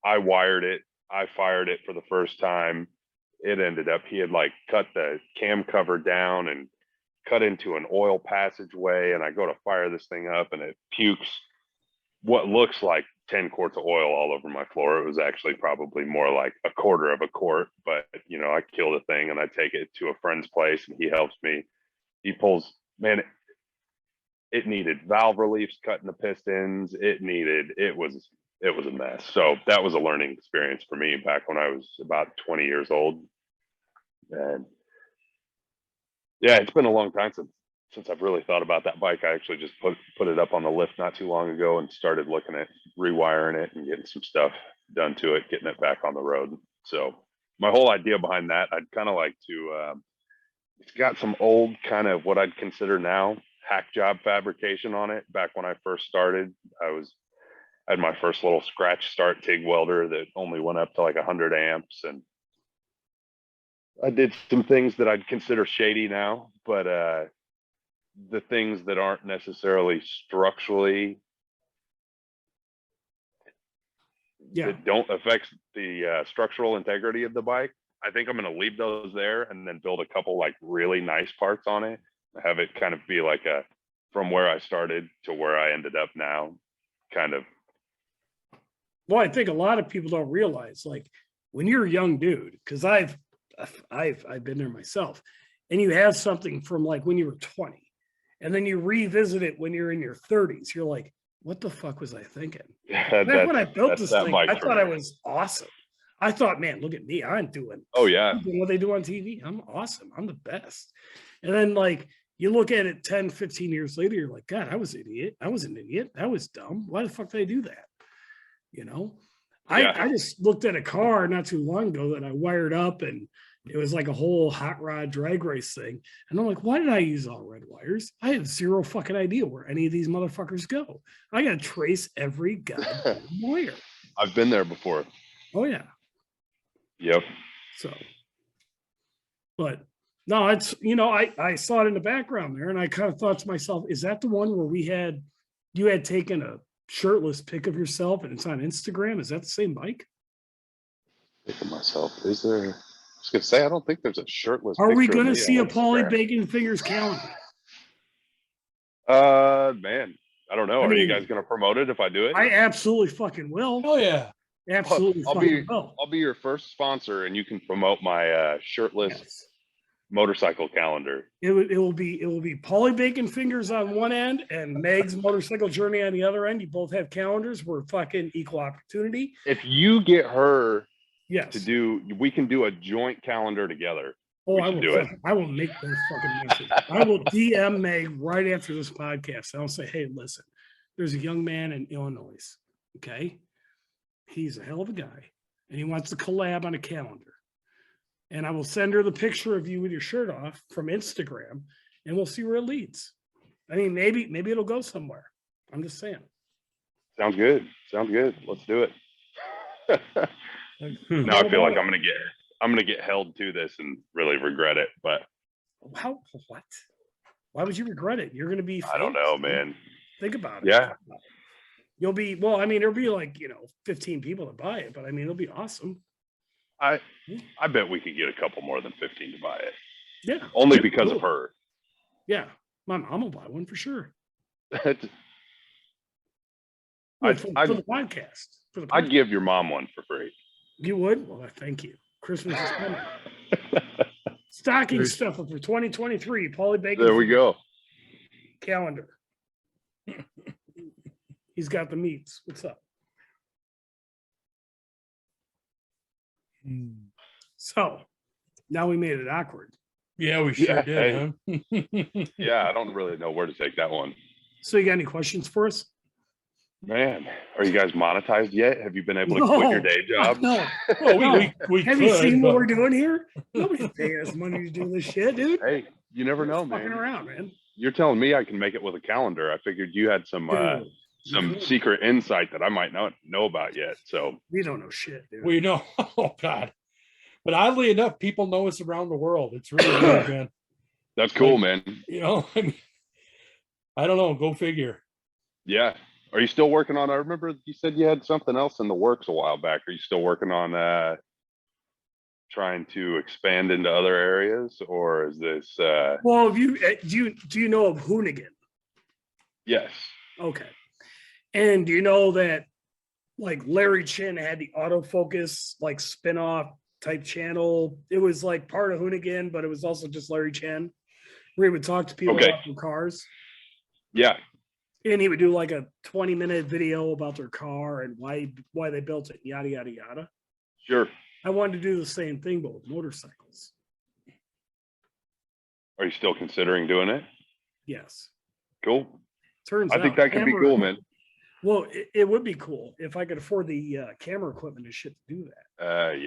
I wired it. I fired it for the first time. It ended up, he had like cut the cam cover down and cut into an oil passageway, and I go to fire this thing up and it pukes what looks like 10 quarts of oil all over my floor. It was actually probably more like a quarter of a quart, but I kill the thing and I take it to a friend's place and he helps me. He pulls, man, it needed valve reliefs, cutting the pistons. It was a mess. So that was a learning experience for me back when I was about 20 years old. And yeah, it's been a long time since I've really thought about that bike. I actually just put it up on the lift not too long ago and started looking at rewiring it and getting some stuff done to it, getting it back on the road. So my whole idea behind that, I'd kind of like to, it's got some old kind of what I'd consider now hack job fabrication on it. Back when I first started, I had my first little scratch start TIG welder that only went up to like 100 amps, and I did some things that I'd consider shady now, but the things that aren't necessarily structurally, that don't affect the structural integrity of the bike, I think I'm going to leave those there and then build a couple like really nice parts on it, have it kind of be like a from where I started to where I ended up now kind of. Well, I think a lot of people don't realize, like, when you're a young dude, because I've been there myself, and you have something from like when you were 20, and then you revisit it when you're in your 30s, you're like, what the fuck was I thinking? Back when I built this thing, I thought I was awesome. I thought, man, look at me. I'm doing what they do on TV. I'm awesome. I'm the best. And then like you look at it 10, 15 years later, you're like, God, I was an idiot. I was an idiot. That was dumb. Why the fuck did I do that? You know, I just looked at a car not too long ago that I wired up, and it was like a whole hot rod drag race thing. And I'm like, why did I use all red wires? I have zero fucking idea where any of these motherfuckers go. I got to trace every goddamn wire. I've been there before. Oh, yeah. Yep. So, but no, it's, you know, I saw it in the background there, and I kind of thought to myself, is that the one where you had taken a shirtless pic of yourself and it's on Instagram? Is that the same bike? Thinking myself, is there? I was gonna say, I don't think there's a shirtless. Are we gonna see a Paulie Bacon Fingers calendar? Man, I don't know. Are you guys gonna promote it if I do it? I absolutely fucking will. Oh yeah, absolutely. I'll be your first sponsor, and you can promote my shirtless motorcycle calendar. It will be Paulie Bacon Fingers on one end and Meg's motorcycle journey on the other end. You both have calendars. We're fucking equal opportunity. If you get her to do, we can do a joint calendar together. Oh, I will make those fucking messages. I will DM Meg right after this podcast. I'll say, hey, listen, there's a young man in Illinois. Okay. He's a hell of a guy, and he wants to collab on a calendar. And I will send her the picture of you with your shirt off from Instagram, and we'll see where it leads. I mean, maybe it'll go somewhere. I'm just saying. Sounds good. Let's do it. Now I feel like I'm gonna get held to this and really regret it. But what? Why would you regret it? You're gonna be famous. I don't know, man. Think about it. Yeah. You'll be, well, I mean, there'll be like, 15 people to buy it, but I mean, it'll be awesome. I bet we could get a couple more than 15 to buy it. Yeah. Only because of her. Yeah. My mom will buy one for sure. For the podcast. I'd give your mom one for free. You would? Well, thank you. Christmas is coming. Stocking stuffer for 2023. Paulie Bacon. There we go. Calendar. He's got the meats. What's up? So now we made it awkward. Yeah, we sure did. Huh? Yeah, I don't really know where to take that one. So you got any questions for us? Man, are you guys monetized yet? Have you been able to quit your day job? No. Well, we have you seen what we're doing here? Nobody's paying us money to do this shit, dude. Hey, you never know, man. Fucking around, man. You're telling me I can make it with a calendar. I figured you had some secret insight that I might not know about yet. So we don't know shit, dude. We know. Oh God. But oddly enough, people know us around the world. It's really weird, man. That's cool, man. I mean, I don't know. Go figure. Yeah. Are you still working on? I remember you said you had something else in the works a while back. Are you still working on trying to expand into other areas, or is this? Well, do you know of Hoonigan? Yes. Okay. And do you know that, like, Larry Chin had the autofocus like spin-off type channel? It was like part of Hoonigan, but it was also just Larry Chin, where he would talk to people about their cars. Yeah. And he would do like a 20-minute video about their car and why they built it, yada, yada, yada. Sure. I wanted to do the same thing, but with motorcycles. Are you still considering doing it? Yes. Cool. Turns out I think that could be cool, man. Well, it would be cool if I could afford the camera equipment and shit to do that.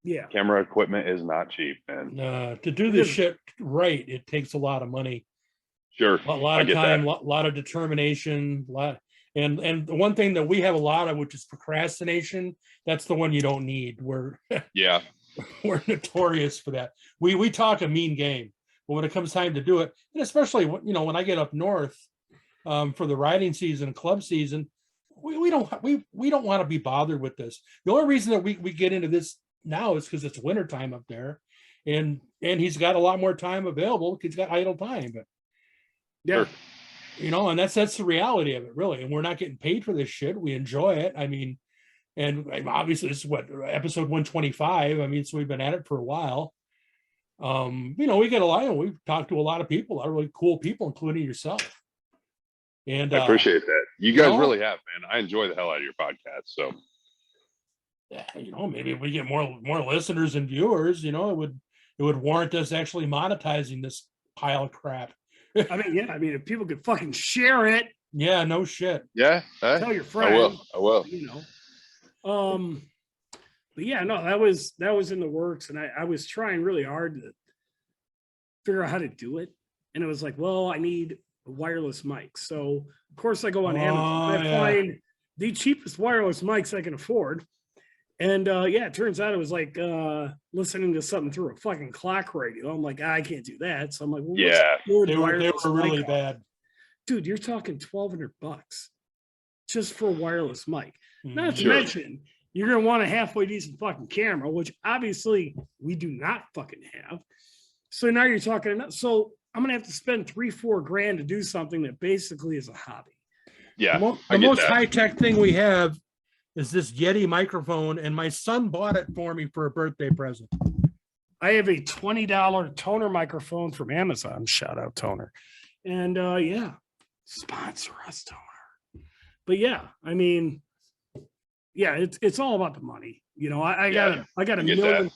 Yeah. Camera equipment is not cheap, man. To do this shit right, it takes a lot of money. Sure. A lot of time, a lot of determination, And the one thing that we have a lot of, which is procrastination, that's the one you don't need. We're Yeah. we're notorious for that. We talk a mean game, but when it comes time to do it, and especially when I get up north for the riding season, club season, we don't want to be bothered with this. The only reason that we get into this now is because it's wintertime up there, and he's got a lot more time available. He's got idle time, but Yeah. Sure. And that's the reality of it, really. And we're not getting paid for this shit. We enjoy it. I mean, and obviously this is episode 125. I mean, so we've been at it for a while. We get a lot. We've talked to a lot of people, a lot of really cool people, including yourself. And I appreciate that. You guys really have, man. I enjoy the hell out of your podcast. So yeah, maybe if we get more listeners and viewers, it would warrant us actually monetizing this pile of crap. I mean, if people could fucking share it. Yeah, no shit. Yeah. Tell your friends. I will. But yeah, no, that was in the works, and I was trying really hard to figure out how to do it. And it was like, well, I need a wireless mic. So of course I go on Amazon. I find the cheapest wireless mics I can afford. And it turns out it was like listening to something through a fucking clock radio. I'm like, I can't do that. So I'm like, well, they were really bad. Dude, you're talking $1,200 just for a wireless mic. Not to Sure. mention, you're gonna want a halfway decent fucking camera, which obviously we do not fucking have. So now you're talking. So I'm gonna have to spend $3-4 grand to do something that basically is a hobby. Yeah. The most high-tech thing we have is this Yeti microphone, and my son bought it for me for a birthday present. I have a $20 toner microphone from Amazon. Shout out Toner. And sponsor us, Toner. But yeah, I mean, it's all about the money. I got a million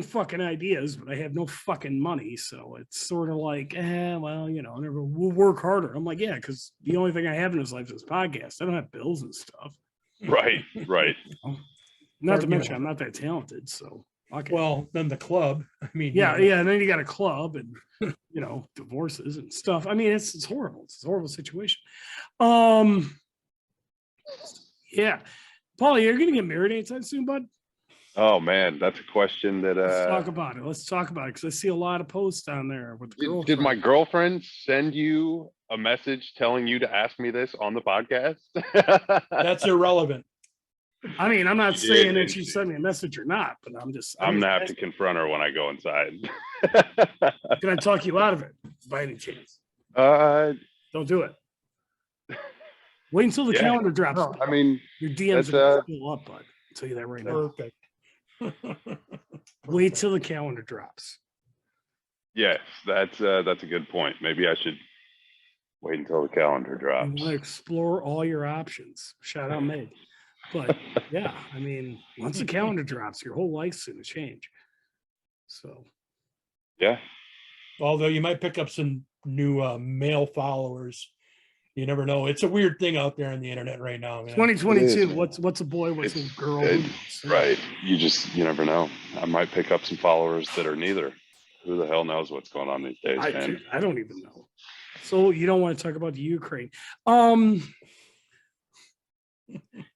fucking ideas, but I have no fucking money. So it's sort of like, we'll work harder. I'm like, yeah, because the only thing I have in this life is this podcast. I don't have bills and stuff. Right. Not to mention, I'm not that talented. So, okay. Well, then the club. I mean, and then you got a club and divorces and stuff. I mean, it's horrible. It's a horrible situation. Yeah, Paulie, you're gonna get married anytime soon, bud? Oh man, that's a question that Let's talk about it. Because I see a lot of posts on there with the did my girlfriend send you a message telling you to ask me this on the podcast? That's irrelevant. I mean, I'm not saying that she sent me a message or not, but I'm gonna have to confront her when I go inside. Can I talk you out of it by any chance? Don't do it. Wait until the calendar drops. No, I mean, your DMs are still up, bud. I'll tell you that right now. Perfect. Wait till the calendar drops. Yes, that's a good point. Maybe I should wait until the calendar drops. You want to explore all your options. Shout out Meg. But yeah, I mean, once the calendar drops, your whole life's going to change. So yeah. Although you might pick up some new male followers. You never know. It's a weird thing out there on the internet right now, man. 2022. What's a boy? What's a girl? Right. You never know. I might pick up some followers that are neither. Who the hell knows what's going on these days, man? I don't even know. So you don't want to talk about the Ukraine.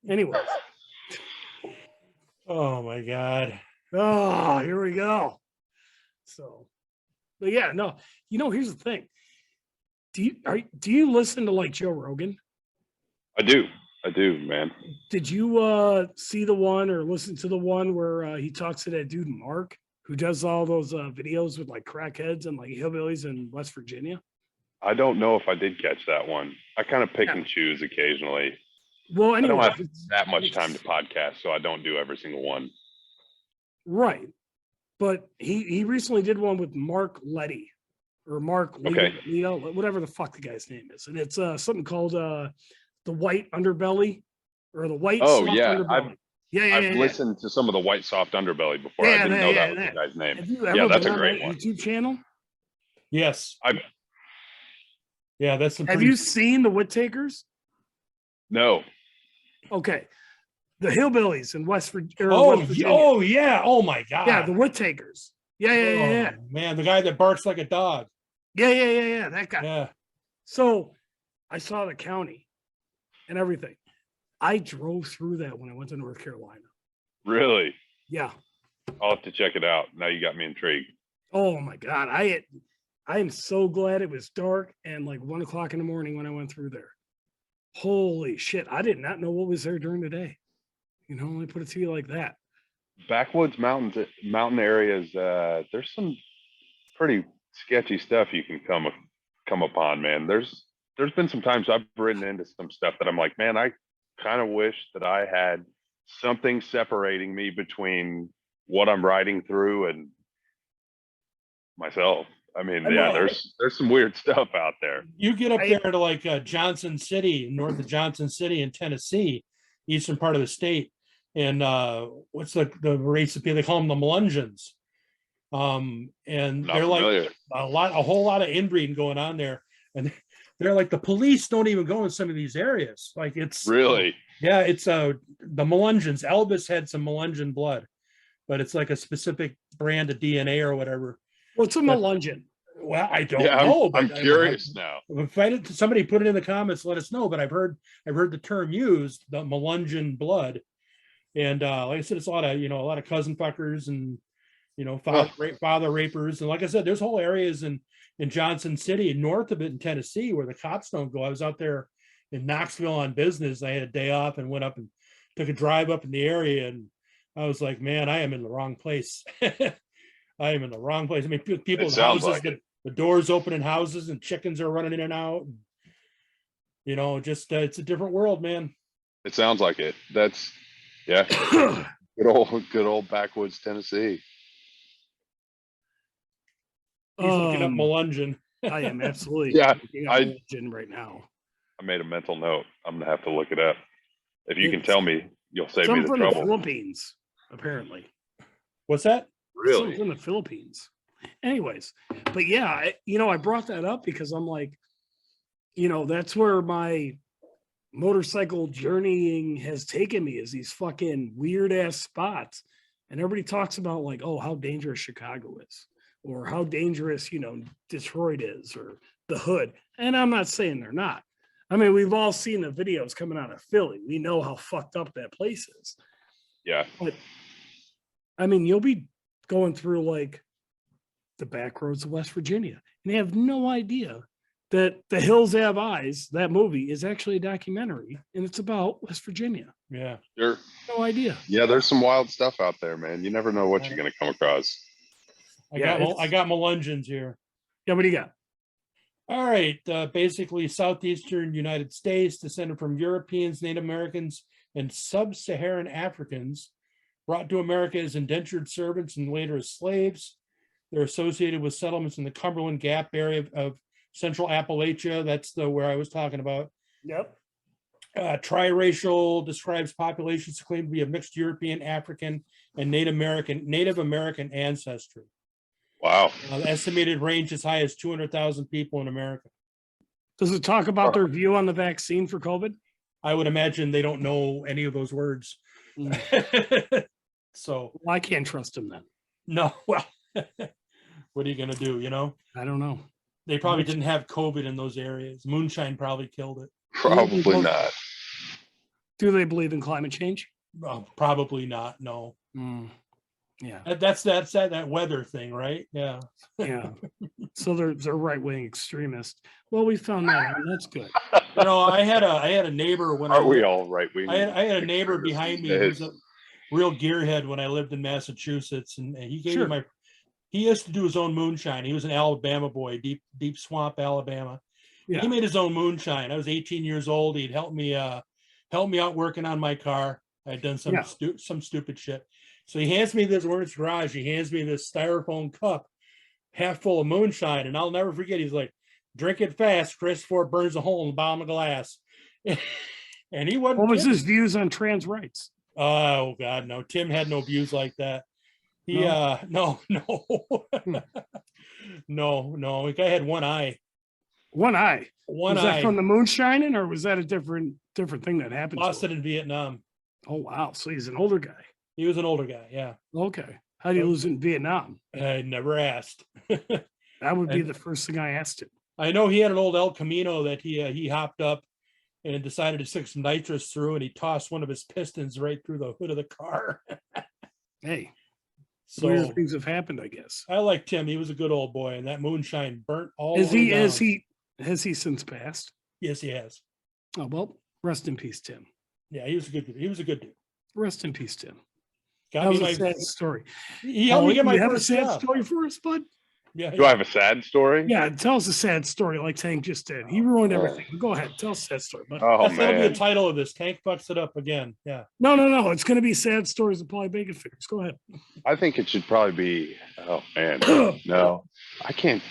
Anyway. Oh my God. Oh, here we go. So, but yeah, no. Here's the thing. Do you listen to like Joe Rogan? I do, man. Did you see the one or listen to the one where he talks to that dude Mark who does all those videos with like crackheads and like hillbillies in West Virginia? I don't know if I did catch that one. I kind of pick and choose occasionally. Well, anyway, I don't have that much time to podcast, so I don't do every single one. Right, but he recently did one with Mark Letty. Or Mark, Leo, whatever the fuck the guy's name is, and it's something called the White Underbelly or the White. Oh yeah, Underbelly. I've listened to some of the White Soft Underbelly before. I didn't know that was the guy's name. Yeah, that's a great one. YouTube channel. Yes. That's. Have you seen the Whittakers? No. Okay, the hillbillies in West Virginia. Oh yeah. Oh my God. Yeah, the Whittakers. Yeah. Man, the guy that barks like a dog. Yeah. That guy. Yeah. So I saw the county and everything. I drove through that when I went to North Carolina. Really? Yeah. I'll have to check it out. Now you got me intrigued. Oh my God. I am so glad it was dark and like 1 o'clock in the morning when I went through there. Holy shit. I did not know what was there during the day. You know, let me put it to you like that. Backwoods Mountains, mountain areas, there's some pretty sketchy stuff you can come upon, man. There's been some times I've ridden into some stuff that I'm like, man, I kind of wish that I had something separating me between what I'm riding through and myself. I mean, yeah, there's some weird stuff out there. You get up there to like Johnson City, north of Johnson City in Tennessee, eastern part of the state. And what's the race of people? They call them the Malungens. And Not they're familiar. like a whole lot of inbreeding going on there. And they're like, the police don't even go in some of these areas. Like it's Really? Yeah, it's the Malungens. Elvis had some Malungen blood, but it's like a specific brand of DNA or whatever. What's a Malungen? Well, I don't Yeah, know. I'm curious now. If somebody put it in the comments, let us know. But I've heard the term used, the Malungen blood. And like I said, it's a lot of cousin fuckers and father rapers. And like I said, there's whole areas in Johnson City, north of it in Tennessee, where the cops don't go. I was out there in Knoxville on business. I had a day off and went up and took a drive up in the area, and I was like, man, I am in the wrong place. I am in the wrong place. I mean, people's houses, like the doors open in houses, and chickens are running in and out. And, just it's a different world, man. It sounds like it. That's good old backwoods Tennessee. He's looking up Malungen. I am absolutely looking up Malungen right now. I made a mental note. I'm gonna have to look it up. If you can tell me, you'll save me the from trouble. The Philippines, apparently. What's that? Really? From the Philippines. Anyways, but yeah, I brought that up because I'm like, that's where my motorcycle journeying has taken me, is these fucking weird ass spots. And everybody talks about like, oh, how dangerous Chicago is, or how dangerous, Detroit is, or the hood. And I'm not saying they're not. I mean, we've all seen the videos coming out of Philly. We know how fucked up that place is. Yeah. But I mean, you'll be going through like the back roads of West Virginia, and they have no idea that The Hills Have Eyes, that movie, is actually a documentary, and it's about West Virginia. Yeah. Sure. No idea. Yeah, there's some wild stuff out there, man. You never know what you're gonna come across. I got Malungens here. Yeah, what do you got? All right, basically southeastern United States, descended from Europeans, Native Americans, and sub-Saharan Africans, brought to America as indentured servants and later as slaves. They're associated with settlements in the Cumberland Gap area of Central Appalachia. That's where I was talking about. Yep. Triracial describes populations claimed to be of mixed European, African, and Native American ancestry. Wow. Estimated range as high as 200,000 people in America. Does it talk about their view on the vaccine for COVID? I would imagine they don't know any of those words. So well, I can't trust them then. No, well, what are you going to do? I don't know. They probably didn't have COVID in those areas. Moonshine probably killed it. Probably not. Do they believe in climate change? Probably not. No. Yeah. That's that weather thing, right? Yeah. Yeah. So they're right-wing extremists. Well, we found that out. That's good. I had a neighbor when Are we all right-wing? I had a neighbor behind me who's a real gearhead when I lived in Massachusetts, and he gave me he used to do his own moonshine. He was an Alabama boy, deep swamp, Alabama. Yeah. He made his own moonshine. I was 18 years old. He'd help me out working on my car. I'd done some stupid shit. So he hands me this, we're in his garage. He hands me this styrofoam cup half full of moonshine. And I'll never forget. He's like, drink it fast, Chris, before it burns a hole in the bottom of the glass. And he wasn't. What was his views on trans rights? Oh God, no. Tim had no views like that. He no. No. The guy had one eye. One eye. Was that from the moonshining, or was that a different thing that happened? Lost it in Vietnam. Oh wow. So he's an older guy. He was an older guy, yeah. Okay. How do you lose it in Vietnam? I never asked. That would be the first thing I asked him. I know he had an old El Camino that he hopped up, and decided to stick some nitrous through, and he tossed one of his pistons right through the hood of the car. Hey, So weird things have happened, I guess. I like Tim. He was a good old boy, and that moonshine burnt all Has the way he, down. has he since passed? Yes, he has. Oh, well, rest in peace, Tim. Yeah, he was a good dude. Rest in peace, Tim. Got That me was a my sad story. he helped me get my you have a first sad job. story for us, bud? Yeah, Do I have a sad story? Yeah, tell us a sad story like Tank just did. He ruined everything. Go ahead, tell us a sad story. But Oh that'll be the man. title of this. Tank bucks it up again. Yeah. no. It's going to be sad stories of Paulie Bacon Fingers. Go ahead. I think it should probably be. Oh man, no, I can't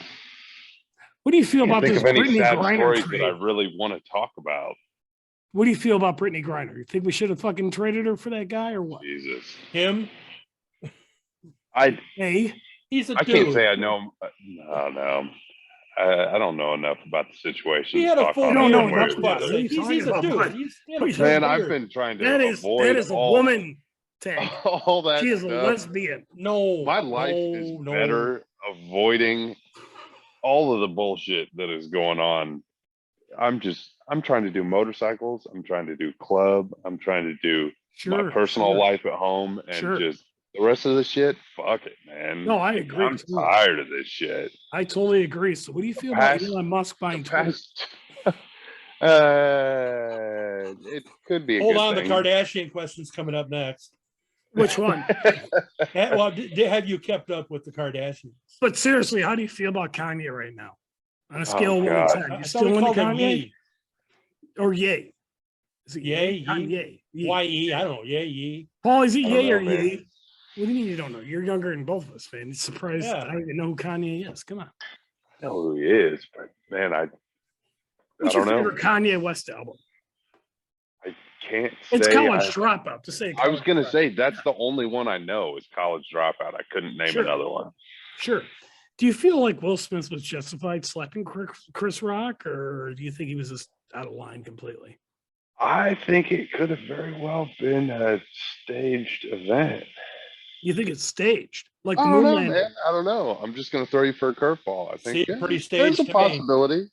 What do you feel about think this of any Brittany sad Griner stories that trade? I really want to talk about. What do you feel about Brittany Griner? You think we should have fucking traded her for that guy or what? Jesus, Him, Hey, he's a I dude. can't say I know. No. I don't know enough about the situation. He to had a talk full on don't it know one way enough or the about other. it. He's a Talking about dude. what? He's What are you Man, talking I've about? been trying to that avoid is a all, woman, Tank. all that She is a stuff. lesbian. No, My life is no. better avoiding all of the bullshit that is going on. I'm trying to do motorcycles. I'm trying to do club. I'm trying to do my personal life at home, and just the rest of the shit. Fuck it, man. No, I agree. I'm tired of this shit. I totally agree. So, what do you feel about Elon Musk buying Twitter? It could be a Hold good on, thing. the Kardashian question's coming up next. Which one? Well, have you kept up with the Kardashians? But seriously, how do you feel about Kanye right now? On a scale Oh, of 1 God. to 10, I you thought still we into called him Kanye Ye. or yay? Is it Yay, Kanye. Yay. Y-E, I don't know, Ye. Paul, is it I don't yay know, or man. yay? What do you mean you don't know? You're younger than both of us, man. It's surprised Yeah. I don't even know who Kanye is. Come on. I know who he is, but man, I What's don't your know. favorite Kanye West album? I can't say. It's College Dropout. To say I was going to College say Dropout. that's the only one I know is College Dropout. I couldn't name Sure. another one. Sure. Do you feel like Will Smith was justified slapping Chris Rock, or do you think he was just out of line completely? I think it could have very well been a staged event. You think it's staged? Like I the don't moon know, landing? man. I don't know. I'm just going to throw you for a curveball. I think Seemed pretty there's staged a to me. possibility.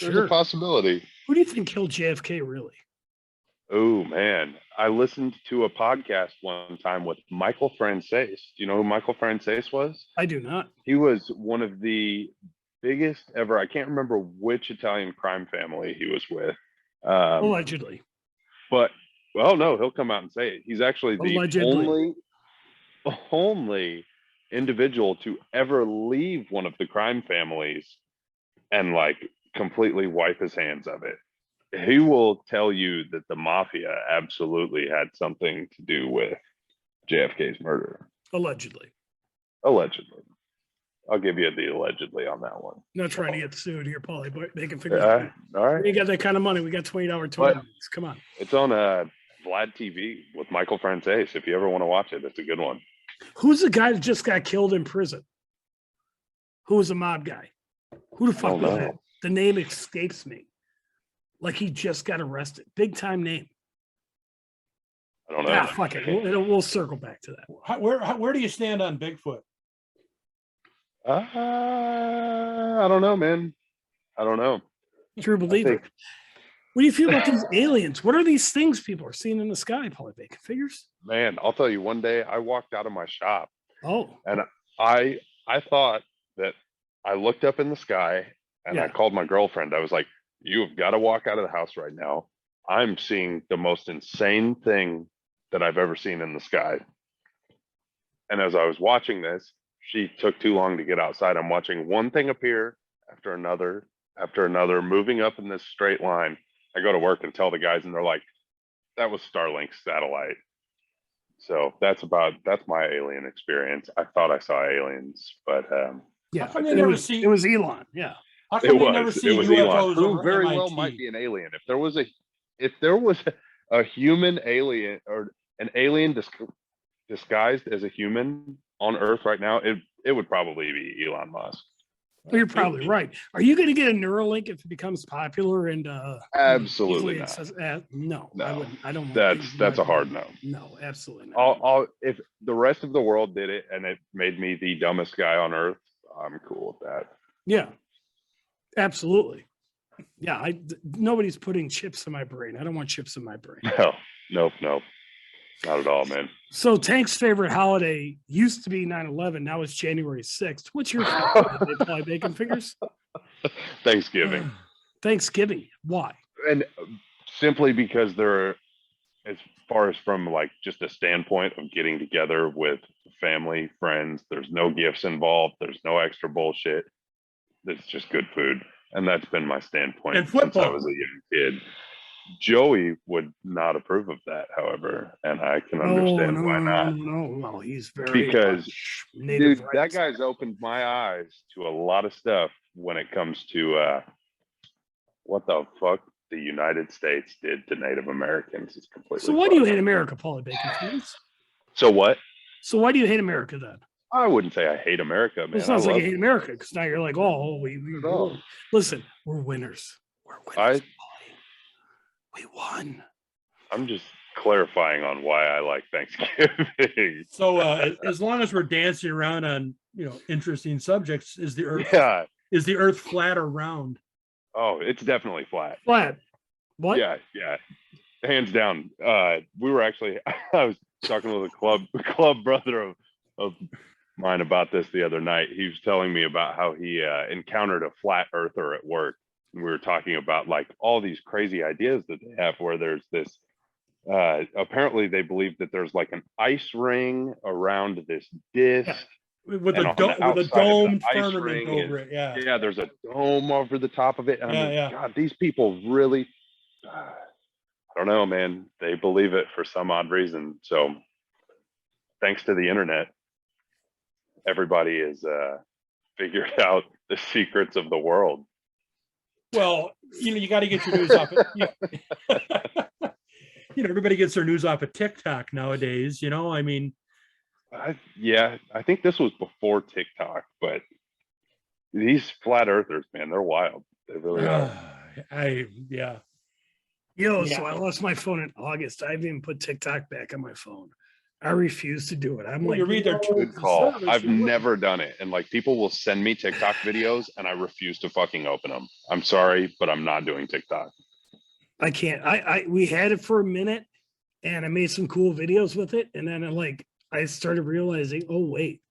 There's Sure. a possibility. Who do you think killed JFK really? Oh man, I listened to a podcast one time with Michael Frances. Do you know who Michael Frances was? I do not. He was one of the biggest ever. I can't remember which Italian crime family he was with. Allegedly. But well, no, he'll come out and say it. He's actually the Allegedly. only individual to ever leave one of the crime families and like completely wipe his hands of it. He will tell you that the mafia absolutely had something to do with JFK's murder. Allegedly. Allegedly. I'll give you the allegedly on that one. Not trying to get sued here, Paulie, but they can figure it Yeah, out. all right. We got that kind of money. We got $20 tournaments. Come on. It's on Vlad TV with Michael Frances. If you ever want to watch it, it's a good one. Who's the guy that just got killed in prison? Who was a mob guy? Who the fuck don't was know. that? The name escapes me. Like he just got arrested. Big time name. I don't know. Ah, fuck it. We'll circle back to that. Where do you stand on Bigfoot? I don't know, man. I don't know. True believer. think- What do you feel about these aliens? What are these things people are seeing in the sky, Paulie Bacon Fingers? Man, I'll tell you, one day I walked out of my shop Oh, and I thought that I looked up in the sky and I Yeah. called my girlfriend. I was like, you have got to walk out of the house right now. I'm seeing the most insane thing that I've ever seen in the sky. And as I was watching this, she took too long to get outside. I'm watching one thing appear after another, moving up in this straight line. I go to work and tell the guys, and they're like, that was Starlink's satellite. So that's my alien experience. I thought I saw aliens, but yeah. How come they It never was, see- it was Elon. Yeah. How it come they never was see Elon, UFOs who over very MIT? well might be an alien. If there was a human alien or an alien disguised as a human on Earth right now, it would probably be Elon Musk. You're probably right. Are you going to get a Neuralink if it becomes popular and Absolutely easily not. no, I No. wouldn't. I don't. That's a hard no. No, absolutely not. I'll if the rest of the world did it and it made me the dumbest guy on Earth, I'm cool with that. Yeah, absolutely. Yeah, nobody's putting chips in my brain. I don't want chips in my brain. No, nope, not at all, man. So Tank's favorite holiday used to be 9/11. Now it's January 6th. What's your favorite holiday, Paulie Bacon Fingers? Thanksgiving. Thanksgiving. Why? And simply because they're, as far as from like just a standpoint of getting together with family, friends, there's no gifts involved. There's no extra bullshit. It's just good food. And that's been my standpoint And since I football. was a young kid. Joey would not approve of that, however, and I can understand why not. No. Well, he's very Because, native dude, that guy's opened my eyes to a lot of stuff when it comes to what the fuck the United States did to Native Americans. Is completely. So why do you hate America, Paulie Bacon Fingers? So what? So why do you hate America then? I wouldn't say I hate America, man. It sounds I like love you hate America because now you're like, oh, No. listen, we're winners. We're winners. Paulie. We won. I'm just clarifying on why I like Thanksgiving. So as long as we're dancing around on interesting subjects, is the earth flat or round? Oh, it's definitely flat. Flat. What? Yeah. Hands down. We were actually I was talking with a club brother of mine about this the other night. He was telling me about how he encountered a flat earther at work. And we were talking about like all these crazy ideas that they have where there's this apparently they believe that there's like an ice ring around this disc. Yeah. With a domed firmament over it. Yeah, there's a dome over the top of it. And I mean, God, these people really I don't know, man. They believe it for some odd reason. So thanks to the internet, everybody has figured out the secrets of the world. Well, you got to get your news off it. Everybody gets their news off of TikTok nowadays. I mean, I think this was before TikTok, but these flat earthers, man, they're wild. They really are. So I lost my phone in August. I haven't even put TikTok back on my phone. I refuse to do it. I'm like, you read their good call. I've never done it. And like people will send me TikTok videos and I refuse to fucking open them. I'm sorry, but I'm not doing TikTok. I can't. We had it for a minute and I made some cool videos with it. And then I started realizing, oh wait,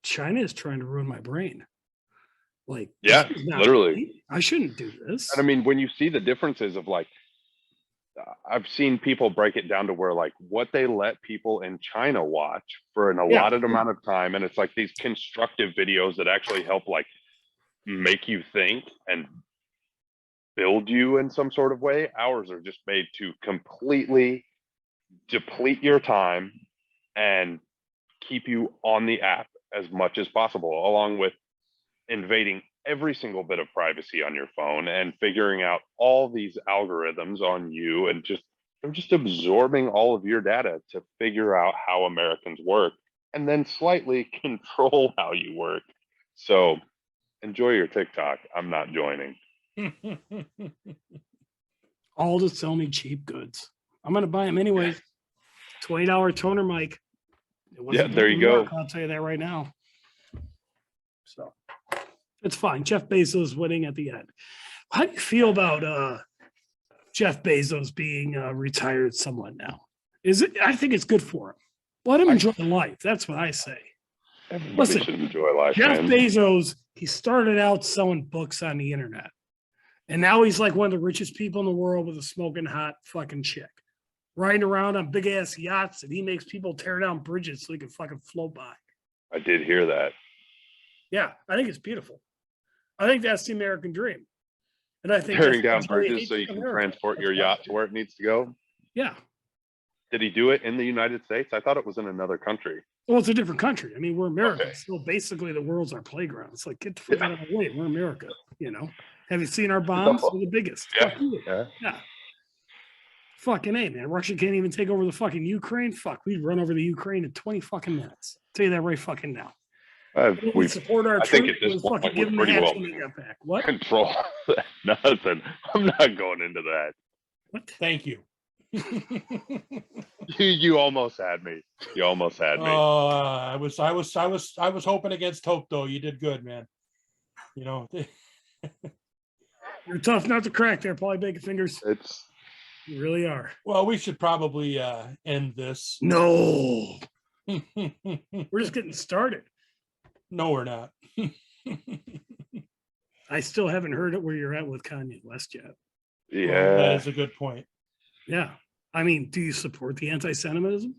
China is trying to ruin my brain. Like, yeah, literally. Right. I shouldn't do this. And I mean, when you see the differences of like, I've seen people break it down to where like what they let people in China watch for an allotted amount of time. And it's like these constructive videos that actually help like make you think and build you in some sort of way. Ours are just made to completely deplete your time and keep you on the app as much as possible, along with invading every single bit of privacy on your phone and figuring out all these algorithms on you, and they're just absorbing all of your data to figure out how Americans work and then slightly control how you work. So enjoy your TikTok. I'm not joining. All to sell me cheap goods. I'm going to buy them anyways. $20 toner mic. Yeah, there you go. I'll tell you that right now. So it's fine. Jeff Bezos winning at the end. How do you feel about Jeff Bezos being retired somewhat now? I think it's good for him. Let him enjoy life. That's what I say. Everybody should enjoy life. Jeff Bezos, he started out selling books on the internet. And now he's like one of the richest people in the world with a smoking hot fucking chick. Riding around on big ass yachts, and he makes people tear down bridges so he can fucking float by. I did hear that. Yeah, I think it's beautiful. I think that's the American dream. And I think tearing down bridges so you can transport your yacht to where it needs to go. Yeah. Did he do it in the United States? I thought it was in another country. Well, it's a different country. I mean, we're America. Okay. So basically the world's our playground. It's like, get the fuck out of the way. We're America, Have you seen our bombs? We're the biggest. Yeah. Fucking A, man. Russia can't even take over the fucking Ukraine. Fuck, we'd run over the Ukraine in 20 fucking minutes. I'll tell you that right fucking now. We support our troops. I think at this point we're pretty well what? Control. Nothing. I'm not going into that. What? Thank you. You almost had me. You almost had me. Oh, I was hoping against hope though. You did good, man. You're tough not to crack there, Paulie Bacon Fingers. It's You really are. Well, we should probably end this. No, No, we're just getting started. we're not. I still haven't heard it where you're at with Kanye West yet. Well, that yeah. is a good point. Yeah. I mean, do you support the anti-Semitism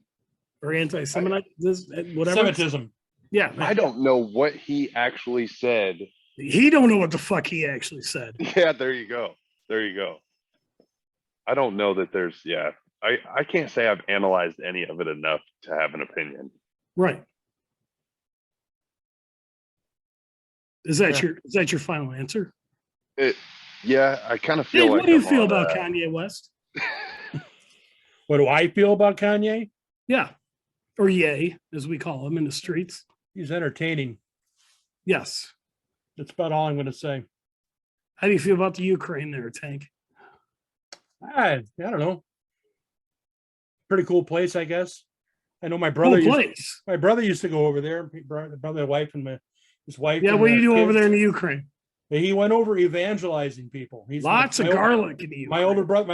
or anti-Semitism, whatever? Semitism. Yeah. I don't know what he actually said. He don't know what the fuck he actually said. Yeah, there you go. There you go. I don't know that there's, yeah. I can't say I've analyzed any of it enough to have an opinion. Right. Is that your final answer? Yeah, I kind of feel Dave, like. what do you I'm feel on, about Kanye West? What do I feel about Kanye? Yeah. Or Ye, as we call him in the streets. He's entertaining. Yes. That's about all I'm going to say. How do you feel about the Ukraine there, Tank? I don't know. Pretty cool place, I guess. I know my brother. My brother used to go over there. Brother, wife, and his wife. Yeah, what do you do over there in the Ukraine? He went over evangelizing people. He's lots of garlic in the Ukraine. My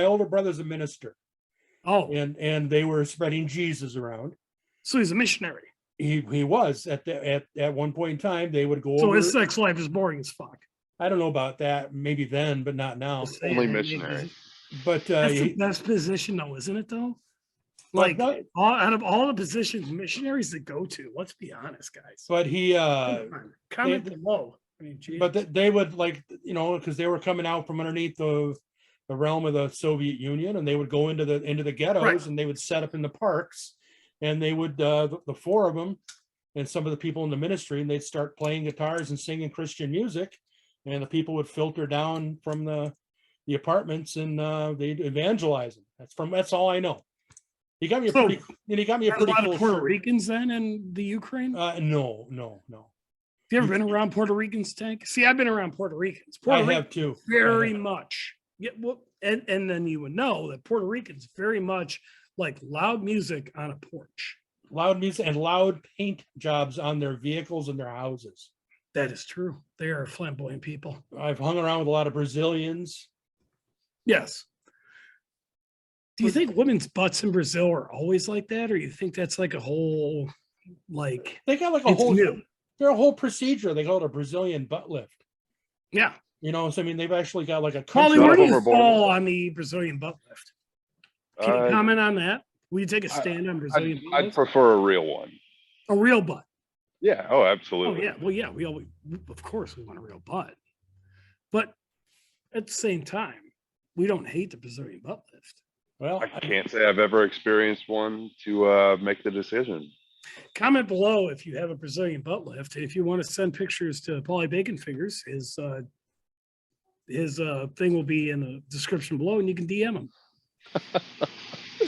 older brother's a minister. Oh, and they were spreading Jesus around. So he's a missionary. He was at one point in time. They would go. So over, his sex life is boring as fuck. I don't know about that. Maybe then, but not now. Only missionary. But that's the best position, though, isn't it? Though, like out of all the positions missionaries to go to, let's be honest, guys. But he comment below. I mean, but they would because they were coming out from underneath the realm of the Soviet Union, and they would go into the ghettos, right. And they would set up in the parks, and they would the four of them and some of the people in the ministry, and they'd start playing guitars and singing Christian music, and the people would filter down from the apartments, and they'd evangelize them. That's all I know. He got me a pretty cool cool Puerto Ricans then in the Ukraine. No. Have you ever been around Puerto Ricans, Tank? See, I've been around Puerto Ricans. I have too. Very much. Yeah, well, and then you would know that Puerto Ricans very much like loud music on a porch. Loud music and loud paint jobs on their vehicles and their houses. That is true. They are flamboyant people. I've hung around with a lot of Brazilians. Yes. Do you think women's butts in Brazil are always like that, or you think that's like a whole they got like a whole new. They're a whole procedure. They call it a Brazilian butt lift. Yeah. So I mean, they've actually got like a. Paulie, where do you fall on the Brazilian butt lift? Can you comment on that? Will you take a stand on Brazilian butt lift? I'd prefer a real one. A real butt. Yeah. Oh, absolutely. Oh, yeah. Well, yeah. Of course, we want a real butt. But at the same time, we don't hate the Brazilian butt lift. Well, I can't say I've ever experienced one to make the decision. Comment below if you have a Brazilian butt lift. If you want to send pictures to Paulie Bacon Fingers, his thing will be in the description below, and you can DM him.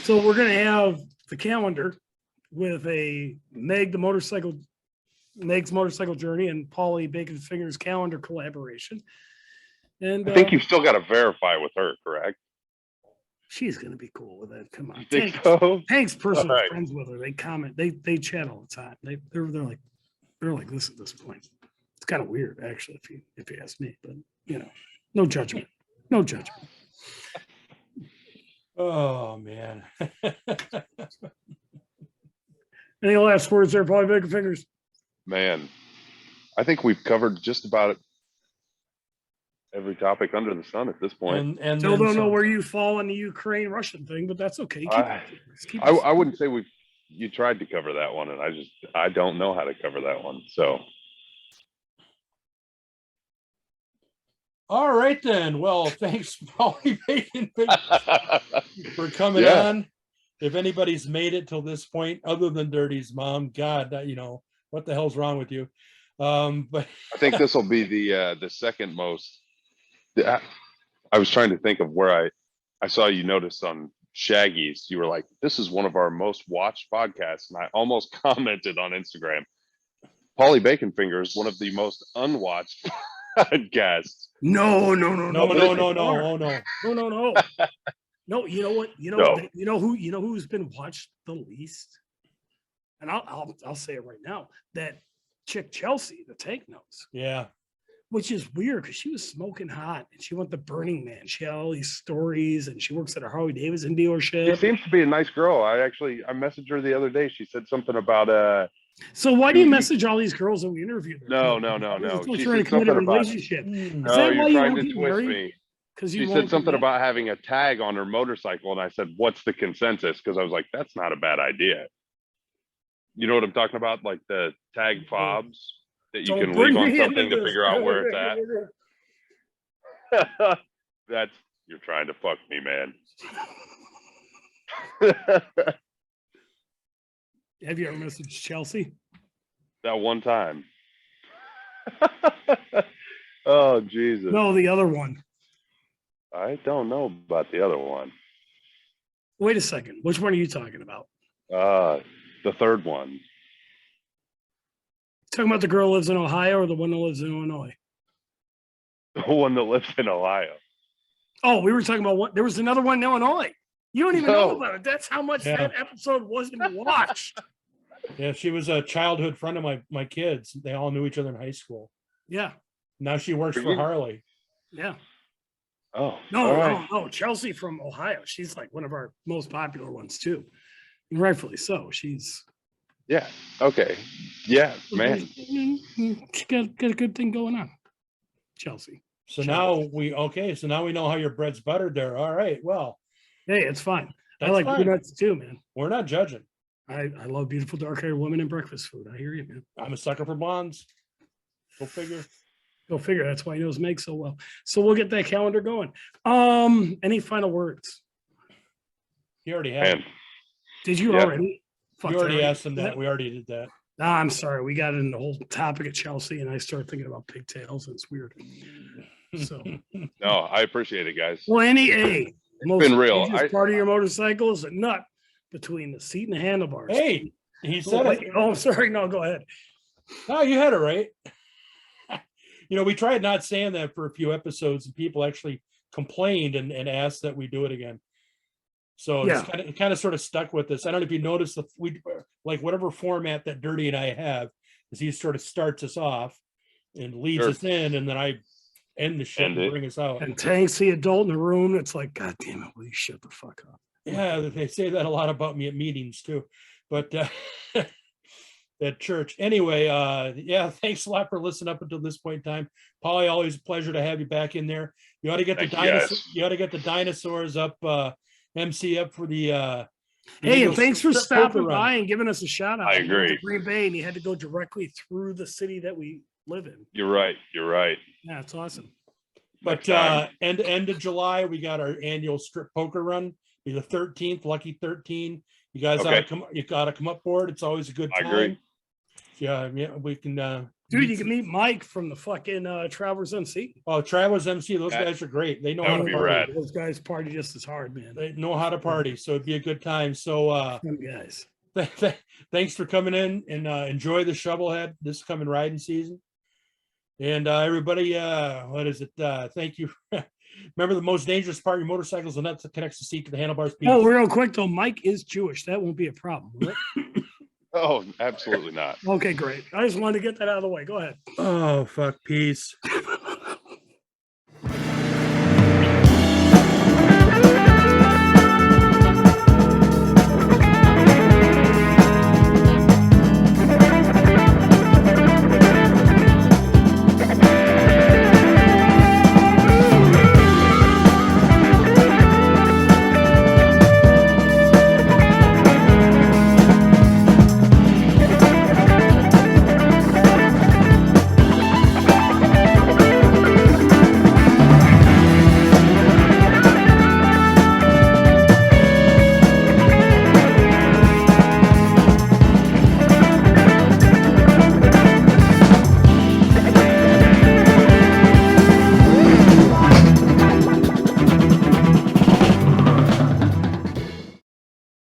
So we're gonna have the calendar with a Meg's motorcycle journey and Paulie Bacon Fingers calendar collaboration. And I think you've still got to verify with her, correct? She's gonna be cool with it. Come on, Hank's personal friends with her. They comment, they chat all the time. They're like this at this point. It's kind of weird, actually, if you ask me. But no judgment, no judgment. Oh man. Any last words there, Paulie Bacon Fingers? Man, I think we've covered just about every topic under the sun at this point. And still don't know where you fall on the Ukraine-Russian thing, but that's okay. I wouldn't say you tried to cover that one, and I don't know how to cover that one. So. All right then. Well, thanks, Paulie Bacon for coming on. If anybody's made it till this point, other than Dirty's mom, God, what the hell's wrong with you? But I think this will be the second most. I was trying to think of where I saw you notice on Shaggy's. You were like, "This is one of our most watched podcasts," and I almost commented on Instagram. Paulie Bacon Fingers, one of the most unwatched podcasts. No. Oh no. No, you know what? You know who's been watched the least? And I'll say it right now. That chick Chelsea, the Tank knows. Yeah. which is weird because she was smoking hot and she went to Burning Man. She had all these stories and she works at a Harley Davidson She dealership. seems to be a nice girl. I messaged her the other day. She said something about So why do you message all these girls that we interviewed? No. Still She trying said to commit a something about relationship. Is no, that why you're you trying won't to get twist married? me. Because She said something about having a tag on her motorcycle, and I said, "What's the consensus?" Because I was like, "That's not a bad idea." You know what I'm talking about, like the tag fobs that you can leave on something to figure out where it's at. That's you're trying to fuck me, man. Have you ever messaged Chelsea? That one time. Oh Jesus! No, the other one. I don't know about the other one. Wait a second. Which one are you talking about? The third one. Talking about the girl who lives in Ohio or the one that lives in Illinois? The one that lives in Ohio. Oh, we were talking about what? There was another one in Illinois. You don't even know No. about it. That's how much that episode wasn't watched. Yeah, she was a childhood friend of my kids. They all knew each other in high school. Yeah. Now she works for Harley. Yeah. Oh, No. Chelsea from Ohio. She's like one of our most popular ones too. And rightfully so. She's yeah. Okay. Yeah, man. She got a good thing going on. Chelsea. So now we know how your bread's buttered there. All right. Well, hey, it's fine. That's I like fine. peanuts too, man. We're not judging. I love beautiful dark-haired women and breakfast food. I hear you, man. I'm a sucker for blondes. Go figure. Go figure. That's why he knows Meg so well. So we'll get that calendar going. Any final words? You already have. Man. Did you Yeah. already? You already asked them that. We already did that. I'm sorry. We got in the whole topic of Chelsea, and I started thinking about pigtails, and it's weird. So, No, I appreciate it, guys. well, it's been real. Part of your motorcycle is a nut between the seat and the handlebars. Hey, he said it. Oh, I'm sorry. No, go ahead. No, you had it right. We tried not saying that for a few episodes, and people actually complained and asked that we do it again. So it kind of sort of stuck with us. I don't know if you noticed we like whatever format that Dirty and I have is he sort of starts us off and leads us in, and then I end the shit and bring us out. And Tank's the adult in the room. It's like, God damn it, will you shut the fuck up? Yeah, they say that a lot about me at meetings too, but at church. Anyway, thanks a lot for listening up until this point in time. Paulie, always a pleasure to have you back in there. You ought to get the dinosaurs up, MC up for the hey, and thanks for stopping by and giving us a shout out. I agree. Green Bay, and you had to go directly through the city that we live in. You're right. Yeah, it's awesome. But end of July, we got our annual strip poker run. Be the 13th, lucky 13. You guys gotta come up for it. It's always a good time. I agree. Yeah, we can dude, you can meet Mike from the fucking Travelers MC. Oh, Travelers MC, those guys are great. They know how to be party. rad. Those guys party just as hard, man. They know how to party, so it'd be a good time. So guys. Thanks for coming in and enjoy the Shovelhead this coming riding season. And everybody, what is it? Thank you. Remember, the most dangerous part of your motorcycle is the nut that connects the seat to the handlebars. Oh, real quick though, Mike is Jewish. That won't be a problem, will it? Oh, absolutely not. Okay, great. I just wanted to get that out of the way. Go ahead. Oh, fuck. Peace.